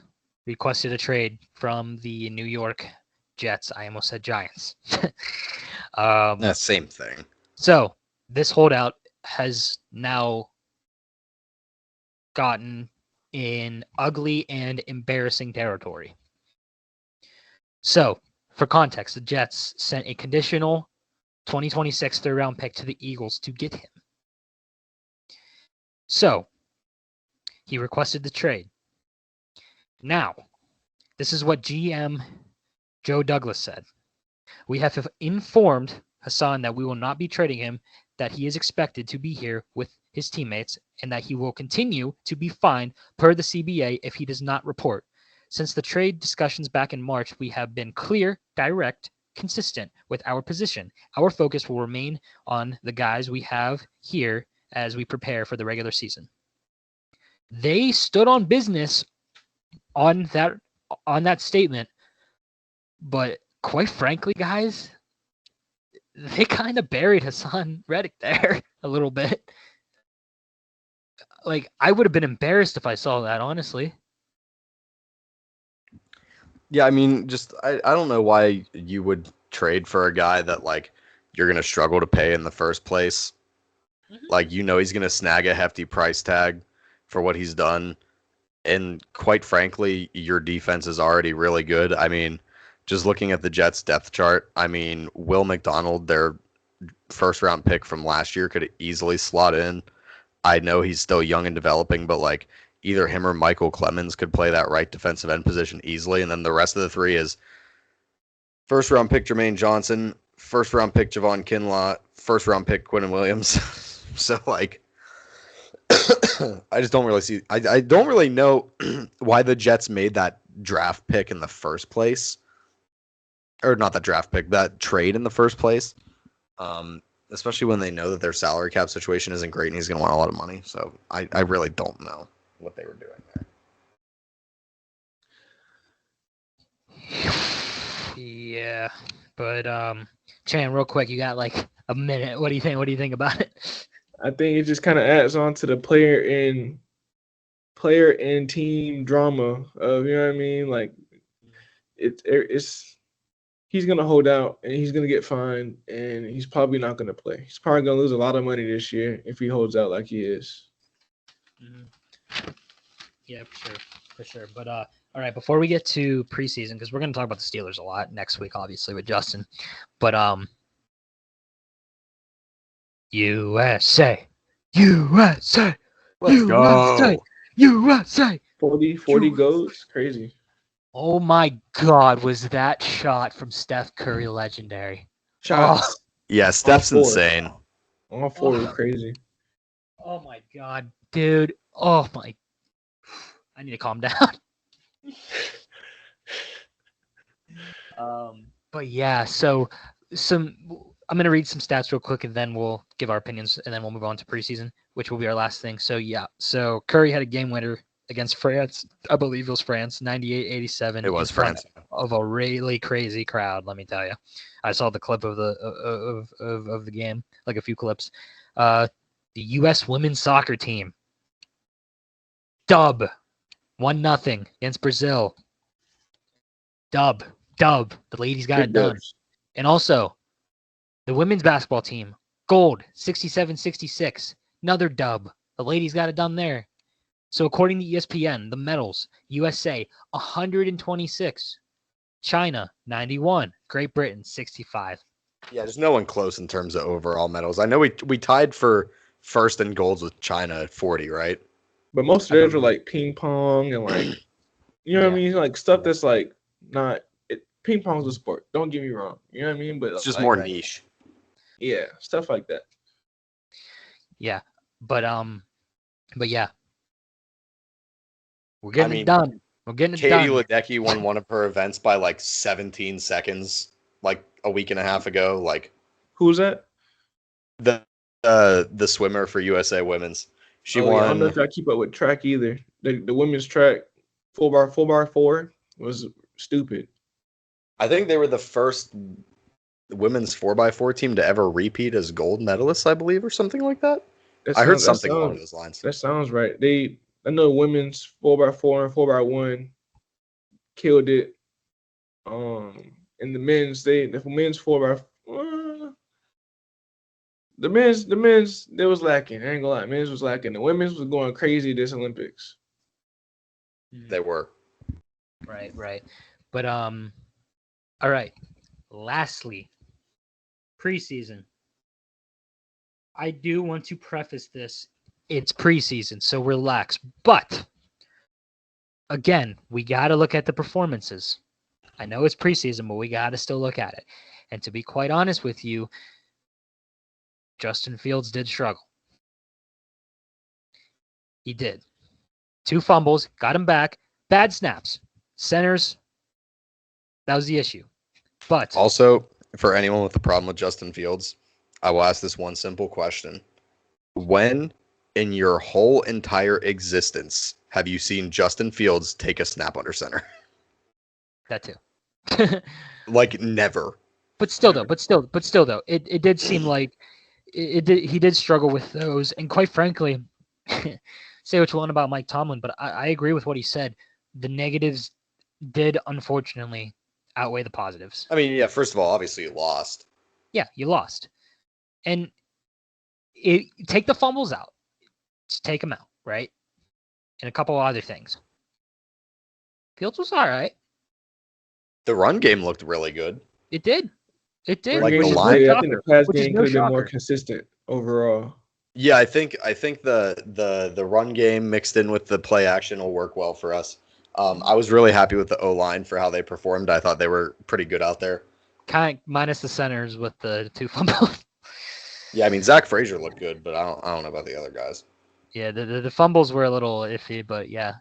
requested a trade from the New York Jets. I almost said Giants. Same thing. So this holdout has now gotten in ugly and embarrassing territory. So, for context, the Jets sent a conditional 2026 third-round pick to the Eagles to get him. So, he requested the trade. Now, this is what GM Joe Douglas said. We have informed Haason that we will not be trading him, that he is expected to be here with his teammates, and that he will continue to be fined per the CBA if he does not report. Since the trade discussions back in March, we have been clear, direct, consistent with our position. Our focus will remain on the guys we have here as we prepare for the regular season. They stood on business on that statement, but quite frankly, guys, they kind of buried Haason Reddick there a little bit. Like, I would have been embarrassed if I saw that, honestly. Yeah, I mean, I don't know why you would trade for a guy that, like, you're going to struggle to pay in the first place. Mm-hmm. Like, he's going to snag a hefty price tag for what he's done. And quite frankly, your defense is already really good. I mean, just looking at the Jets' depth chart, I mean, Will McDonald, their first-round pick from last year, could easily slot in. I know he's still young and developing, but, like, either him or Michael Clemens could play that right defensive end position easily. And then the rest of the three is first-round pick Jermaine Johnson, first-round pick Javon Kinlaw, first-round pick Quinnen Williams. So, like, I just don't really see – I don't really know why the Jets made that draft pick in the first place. Or not that draft pick, that trade in the first place. Especially when they know that their salary cap situation isn't great and he's going to want a lot of money. So I really don't know what they were doing there. Yeah, but Chan, real quick, you got like a minute. What do you think? What do you think about it? I think it just kind of adds on to the player and team drama of, you know what I mean? Like, it's he's gonna hold out and he's gonna get fined and he's probably not gonna play. He's probably gonna lose a lot of money this year if he holds out like he is. Mm-hmm. Yeah, for sure. But all right, before we get to preseason, because we're gonna talk about the Steelers a lot next week, obviously with Justin. But USA, Let's go. USA. 40 goals, crazy. Oh my God, was that shot from Steph Curry legendary? Shots. Oh. Yeah, Steph's insane. All four were crazy. Oh my God, dude. Oh my. I need to calm down. But yeah, so I'm going to read some stats real quick and then we'll give our opinions and then we'll move on to preseason, which will be our last thing. So yeah, so Curry had a game winner against France. I believe it was France, 98-87. It was France. Of a really crazy crowd, let me tell you. I saw the clip of the game, like a few clips. The U.S. women's soccer team, dub, 1-0 against Brazil. Dub. The ladies got it done. And also, the women's basketball team, gold, 67-66. Another dub. The ladies got it done there. So according to ESPN, the medals, USA, 126. China, 91. Great Britain, 65. Yeah, there's no one close in terms of overall medals. I know we tied for first in golds with China at 40, right? But most of theirs are like ping pong and like, you know what I mean? Like stuff that's like not – ping pong's a sport. Don't get me wrong. You know what I mean? But it's just like, more niche. Yeah, stuff like that. Yeah, but yeah. We're getting it done. We're getting it done. Katie Ledecky won one of her events by like 17 seconds, like a week and a half ago. Like, who's that? The swimmer for USA Women's. She I won. don't know if I keep up with track either. The women's track 4x4 was stupid. I think they were the first women's 4x4 team to ever repeat as gold medalists, I believe, or something like that. I heard something along those lines. That sounds right. I know women's 4x4 and 4x1 killed it. And the men's the men's 4x the men's they was lacking. I ain't gonna lie, men's was lacking. The women's was going crazy this Olympics. They were. Right. But all right. Lastly, preseason. I do want to preface this. It's preseason, so relax. But again, we got to look at the performances. I know it's preseason, but we got to still look at it. And to be quite honest with you, Justin Fields did struggle. He did. 2 fumbles, got him back. Bad snaps. Centers, that was the issue. But also, for anyone with a problem with Justin Fields, I will ask this one simple question. When in your whole entire existence have you seen Justin Fields take a snap under center? that too. Like never. But still though, it did seem like he did struggle with those. And quite frankly, say what you want about Mike Tomlin, but I agree with what he said. The negatives did unfortunately outweigh the positives. I mean, yeah, first of all, obviously you lost. Yeah, you lost. And take the fumbles out. Just take them out, right? And a couple other things. Fields was all right. The run game looked really good. It did. It did. Like I the line- think the pass which is game no could have been more shocker. consistent overall. Yeah, I think the run game mixed in with the play action will work well for us. I was really happy with the O-line for how they performed. I thought they were pretty good out there. Kind of minus the centers with the 2 fumbles. Yeah, I mean Zach Frazier looked good, but I don't know about the other guys. Yeah, the fumbles were a little iffy, but yeah.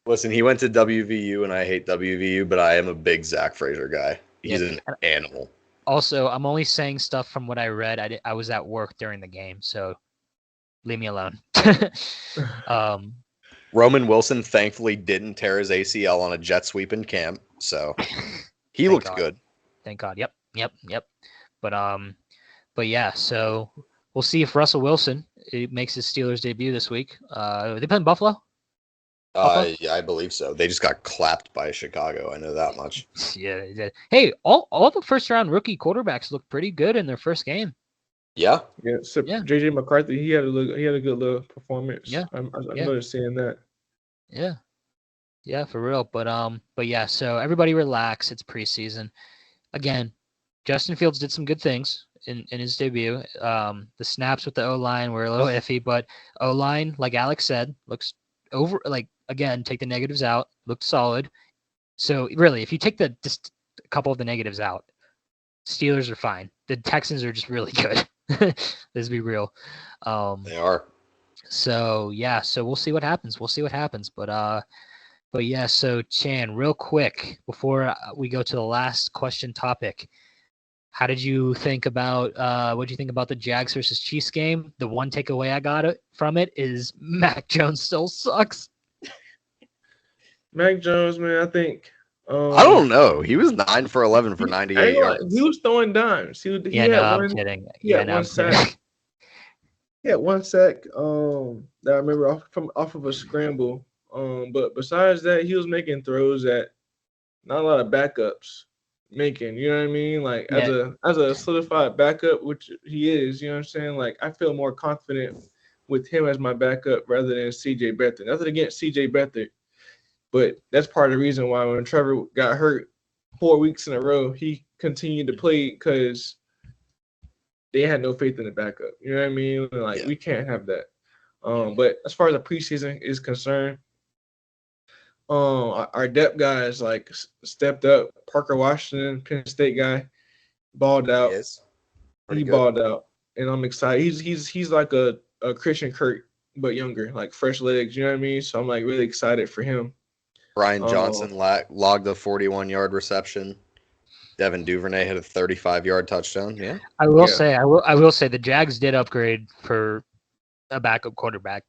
Listen, he went to WVU, and I hate WVU, but I am a big Zach Frazier guy. He's an animal. Also, I'm only saying stuff from what I read. I was at work during the game, so leave me alone. Roman Wilson thankfully didn't tear his ACL on a jet sweep in camp, so he Thank looked God. good. Thank God. Yep. But yeah, so we'll see if Russell Wilson makes his Steelers debut this week. They playing Buffalo? Yeah, I believe so. They just got clapped by Chicago. I know that much. Yeah, they did. Hey, all the first round rookie quarterbacks looked pretty good in their first game. Yeah. So Yeah. JJ McCarthy, he had a good little performance. Yeah. I noticed seeing that. Yeah, for real. But yeah, so everybody relax. It's preseason. Again, Justin Fields did some good things in his debut. The snaps with the O-line were a little iffy, but O-line, like Alex said, looks over. Like again, take the negatives out, looked solid. So really, if you take just a couple of the negatives out, Steelers are fine. The Texans are just really good. Let's be real. They are. So yeah, so we'll see what happens. But yeah, so Chan, real quick before we go to the last question topic, how did you think about what do you think about the Jags versus Chiefs game? The one takeaway I got from it is Mac Jones still sucks. Mac Jones, man, I think. I don't know. He was 9 for 11 for 98 yards. He was throwing dimes. I'm kidding. I'm kidding. He had 1 sack. That I remember off of a scramble. But besides that, he was making throws that not a lot of backups making. You know what I mean? Like as a solidified backup, which he is. You know what I'm saying? Like I feel more confident with him as my backup rather than CJ Beathard. Nothing against CJ Beathard, but that's part of the reason why when Trevor got hurt 4 weeks in a row, he continued to play because they had no faith in the backup. You know what I mean? Like we can't have that. But as far as the preseason is concerned, our depth guys like stepped up. Parker Washington, Penn State guy, balled out. He balled out, and I'm excited. He's like a Christian Kirk but younger, like fresh legs. You know what I mean? So I'm like really excited for him. Brian Johnson logged a 41-yard reception. Devin Duvernay had a 35-yard touchdown. Yeah, I will say the Jags did upgrade for a backup quarterback.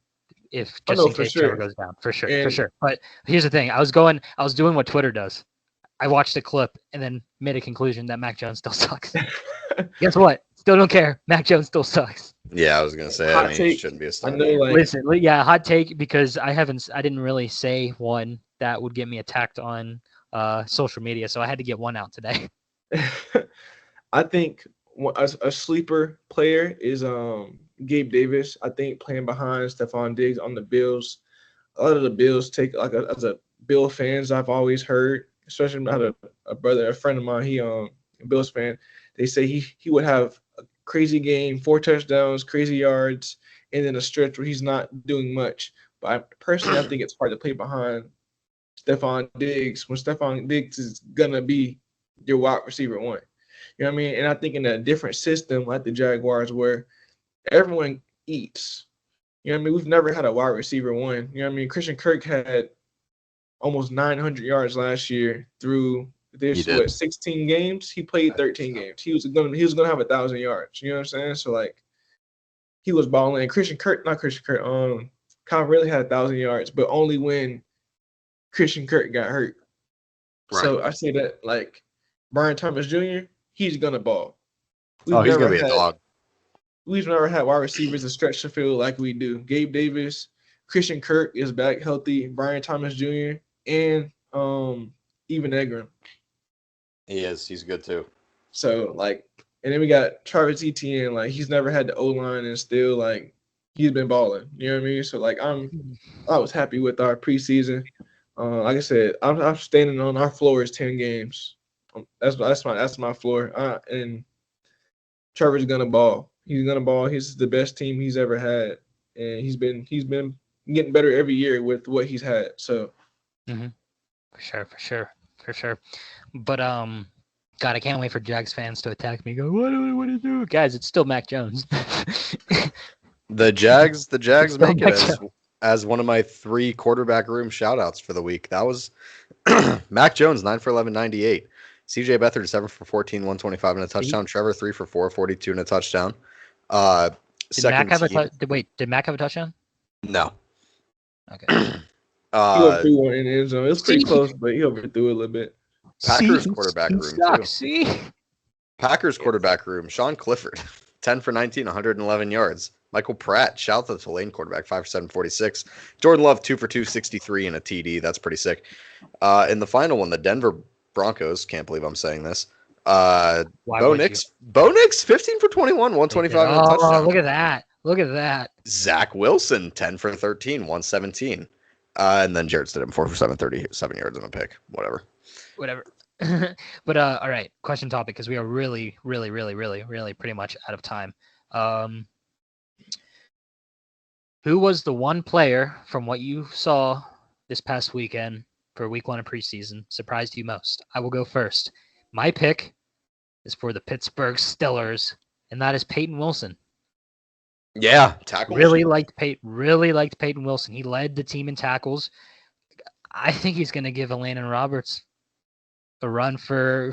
if Oh, just no, in for case Trevor sure. goes down, for sure, for And sure. But here's the thing: I was doing what Twitter does. I watched a clip and then made a conclusion that Mac Jones still sucks. Guess what? Still don't care. Mac Jones still sucks. Yeah, I was gonna say. hot I mean, he take. shouldn't be a I starter. know, like, Listen, yeah, hot take because I didn't really say one that would get me attacked on social media, so I had to get one out today. I think a sleeper player is Gabe Davis. I think playing behind Stephon Diggs on the Bills. A lot of the Bills take as a Bill fans I've always heard, especially about a friend of mine. He a Bills fan. They say he would have a crazy game, 4 touchdowns, crazy yards, and then a stretch where he's not doing much. But personally, I think it's hard to play behind Stephon Diggs when Stephon Diggs is gonna be your wide receiver one. You know what I mean? And I think in a different system like the Jaguars where everyone eats. You know what I mean? We've never had a wide receiver one. You know what I mean? Christian Kirk had almost 900 yards last year through He did. 16 games. He played 13 games. He was gonna have 1,000 yards. You know what I'm saying? So like he was balling. Kyle really had 1,000 yards, but only when Christian Kirk got hurt. Right. So I say that like Brian Thomas Jr., he's gonna ball. He's gonna be a dog. We've never had wide receivers that stretch the field like we do. Gabe Davis, Christian Kirk is back healthy, Brian Thomas Jr., and even Engram. He is. He's good too. So like, and then we got Travis Etienne. Like he's never had the O line and still like he's been balling. You know what I mean? So like I was happy with our preseason. Like I said, I'm standing on our floor is 10 games. That's my floor. And Trevor's gonna ball. He's gonna ball. He's the best team he's ever had, and he's been getting better every year with what he's had. So, For sure. But God, I can't wait for Jags fans to attack me. Go, what do you do, guys? It's still Mac Jones. The Jags make Mac it as one of my 3 quarterback room shout-outs for the week. That was Mac Jones, 9 for 11, 98. CJ Beathard, 7 for 14, 125 and a touchdown. Trevor, 3 for 4, 42 and a touchdown. Did Mac have a touchdown? he No. Okay. overthrew one in the end zone. It was pretty close, but he overthrew it a little bit. Packers quarterback room too. See? Packers quarterback room. Sean Clifford, 10 for 19, 111 yards. Michael Pratt, shout out to Tulane quarterback, 5 for 7, 46. Jordan Love, 2 for 2, 63 and a TD. That's pretty sick. In the final one, the Denver Broncos, can't believe I'm saying this. Bo Nix, 15 for 21, 125 and a touchdown. Oh, look at that. Zach Wilson, 10 for 13, 117. And then Jared Stidham, 4 for 7, 37 yards and a pick. Whatever. But all right, question topic, because we are really pretty much out of time. Who was the one player from what you saw this past weekend for week 1 of preseason surprised you most? I will go first. My pick is for the Pittsburgh Steelers, and that is Peyton Wilson. Yeah, tackles. Really liked Peyton Wilson. He led the team in tackles. I think he's going to give Landon Roberts a run for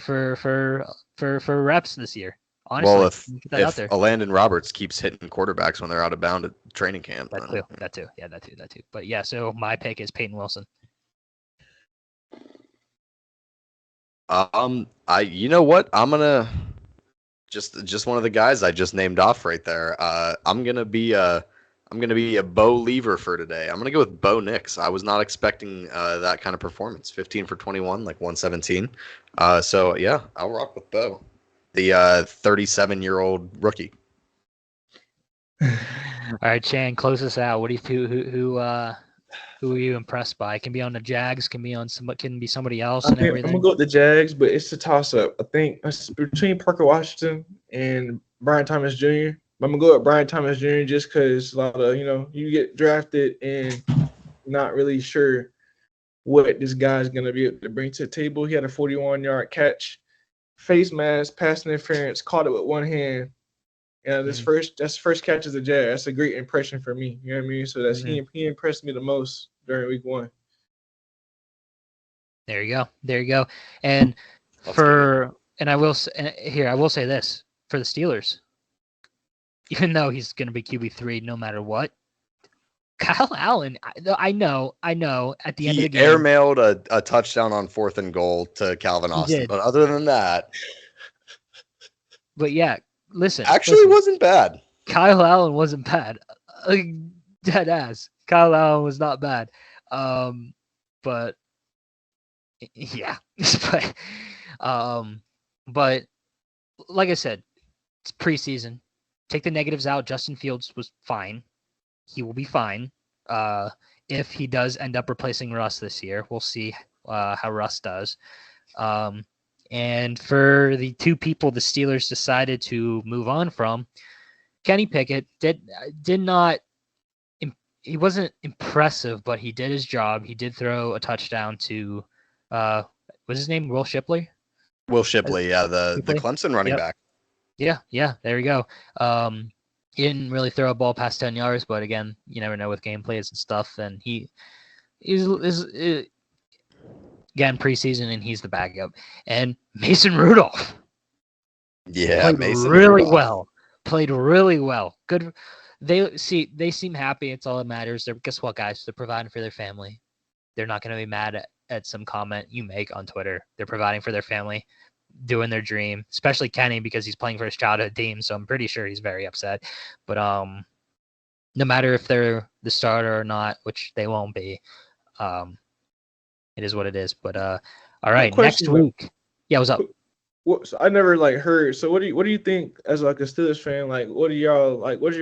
reps this year. Honestly, well, if Landon Roberts keeps hitting quarterbacks when they're out of bound at training camp, that too. But yeah, so my pick is Peyton Wilson. You know what? I'm gonna just one of the guys I just named off right there. I'm gonna be a Bo Lever for today. I'm gonna go with Bo Nix. I was not expecting that kind of performance. 15 for 21, like 117. So yeah, I'll rock with Bo, the 37-year-old rookie. All right, Chan, close us out. What do you who are you impressed by? It can be on the Jags, can be somebody else, and everything. I'm gonna go with the Jags, but it's a toss-up. I think it's between Parker Washington and Brian Thomas Jr. I'm gonna go with Brian Thomas Jr. just because a lot of you get drafted and not really sure what this guy's gonna be able to bring to the table. He had a 41-yard catch, face mask, pass interference, caught it with one hand. Yeah, that's first catch as a Jag. That's a great impression for me. You know what I mean? So that's he impressed me the most during week 1. There you go. And I will say this for the Steelers. Even though he's going to be QB3 no matter what, Kyle Allen, I know. At the end of He the game, airmailed a touchdown on 4th and goal to Calvin He Austin. did. But other than that, but yeah, listen. actually wasn't bad. Kyle Allen wasn't bad. Dead ass. Kyle Allen was not bad. But yeah, but like I said, it's preseason. Take the negatives out. Justin Fields was fine. He will be fine. If he does end up replacing Russ this year, we'll see how Russ does. And for the two people the Steelers decided to move on from, Kenny Pickett did not. He wasn't impressive, but he did his job. He did throw a touchdown to, what's his name? Will Shipley? Will Shipley, the Clemson running back. Yeah, there you go. He didn't really throw a ball past 10 yards, but again, you never know with game plays and stuff. And he's again preseason, and he's the backup. And Mason Rudolph, played really well. Good. They seem happy. It's all that matters. Guess what, guys? They're providing for their family. They're not going to be mad at some comment you make on Twitter. They're providing for their family, doing their dream, especially Kenny because he's playing for his childhood team. So I'm pretty sure he's very upset. But no matter if they're the starter or not, which they won't be, it is what it is. But all right, next week. Yeah, what's up? So I never heard. So what do you think as a Steelers fan? What are y'all What's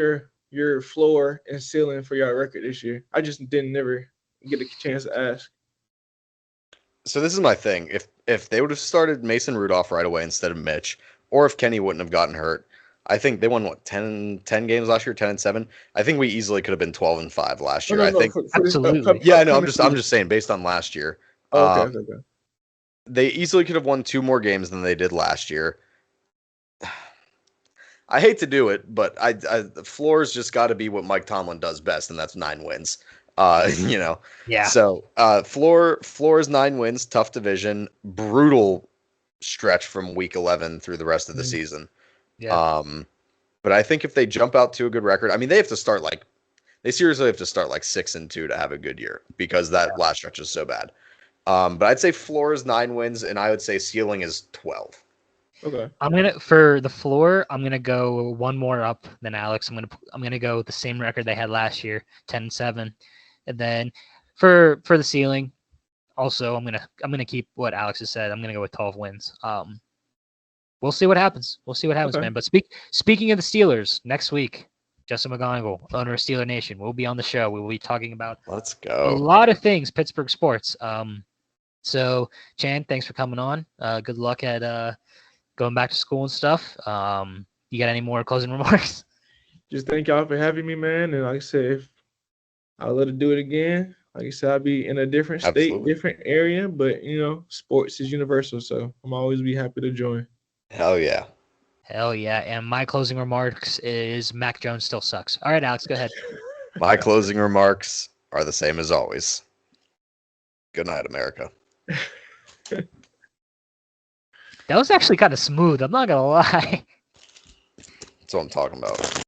your floor and ceiling for y'all record this year? I just never get a chance to ask. So this is my thing. If they would have started Mason Rudolph right away instead of Mitch, or if Kenny wouldn't have gotten hurt, I think they won 10 games last year, 10-7. I think we easily could have been 12-5 last year. I think absolutely. Yeah, I know. I'm just saying based on last year. Okay. They easily could have won 2 more games than they did last year. I hate to do it, but the floor's just got to be what Mike Tomlin does best, and that's 9 wins. Yeah. So floor is 9 wins, tough division, brutal stretch from week 11 through the rest of the season. Yeah. But I think if they jump out to a good record, I mean, they seriously have to start 6-2 to have a good year because that last stretch is so bad. But I'd say floor is 9 wins, and I would say ceiling is 12. Okay. For the floor, I'm gonna go one more up than Alex. I'm gonna go with the same record they had last year, 10-7, and then for the ceiling, also I'm gonna keep what Alex has said. I'm gonna go with 12 wins. We'll see what happens. Okay. Man. But speaking of the Steelers, next week, Justin Mcgonigle, owner of Steeler Nation, will be on the show. We will be talking about Let's a go. lot of things Pittsburgh sports. So Chant, thanks for coming on. Good luck at going back to school and stuff. You got any more closing remarks? Just thank y'all for having me, man. And like I said, if I'll let it do it again. Like I said, I'll be in a different state, Absolutely. different area, but sports is universal, so I'm always be happy to join. Hell yeah. Hell yeah. And my closing remarks is Mac Jones still sucks. All right, Alex, go ahead. My closing remarks are the same as always. Good night, America. That was actually kind of smooth. I'm not going to lie. That's what I'm talking about.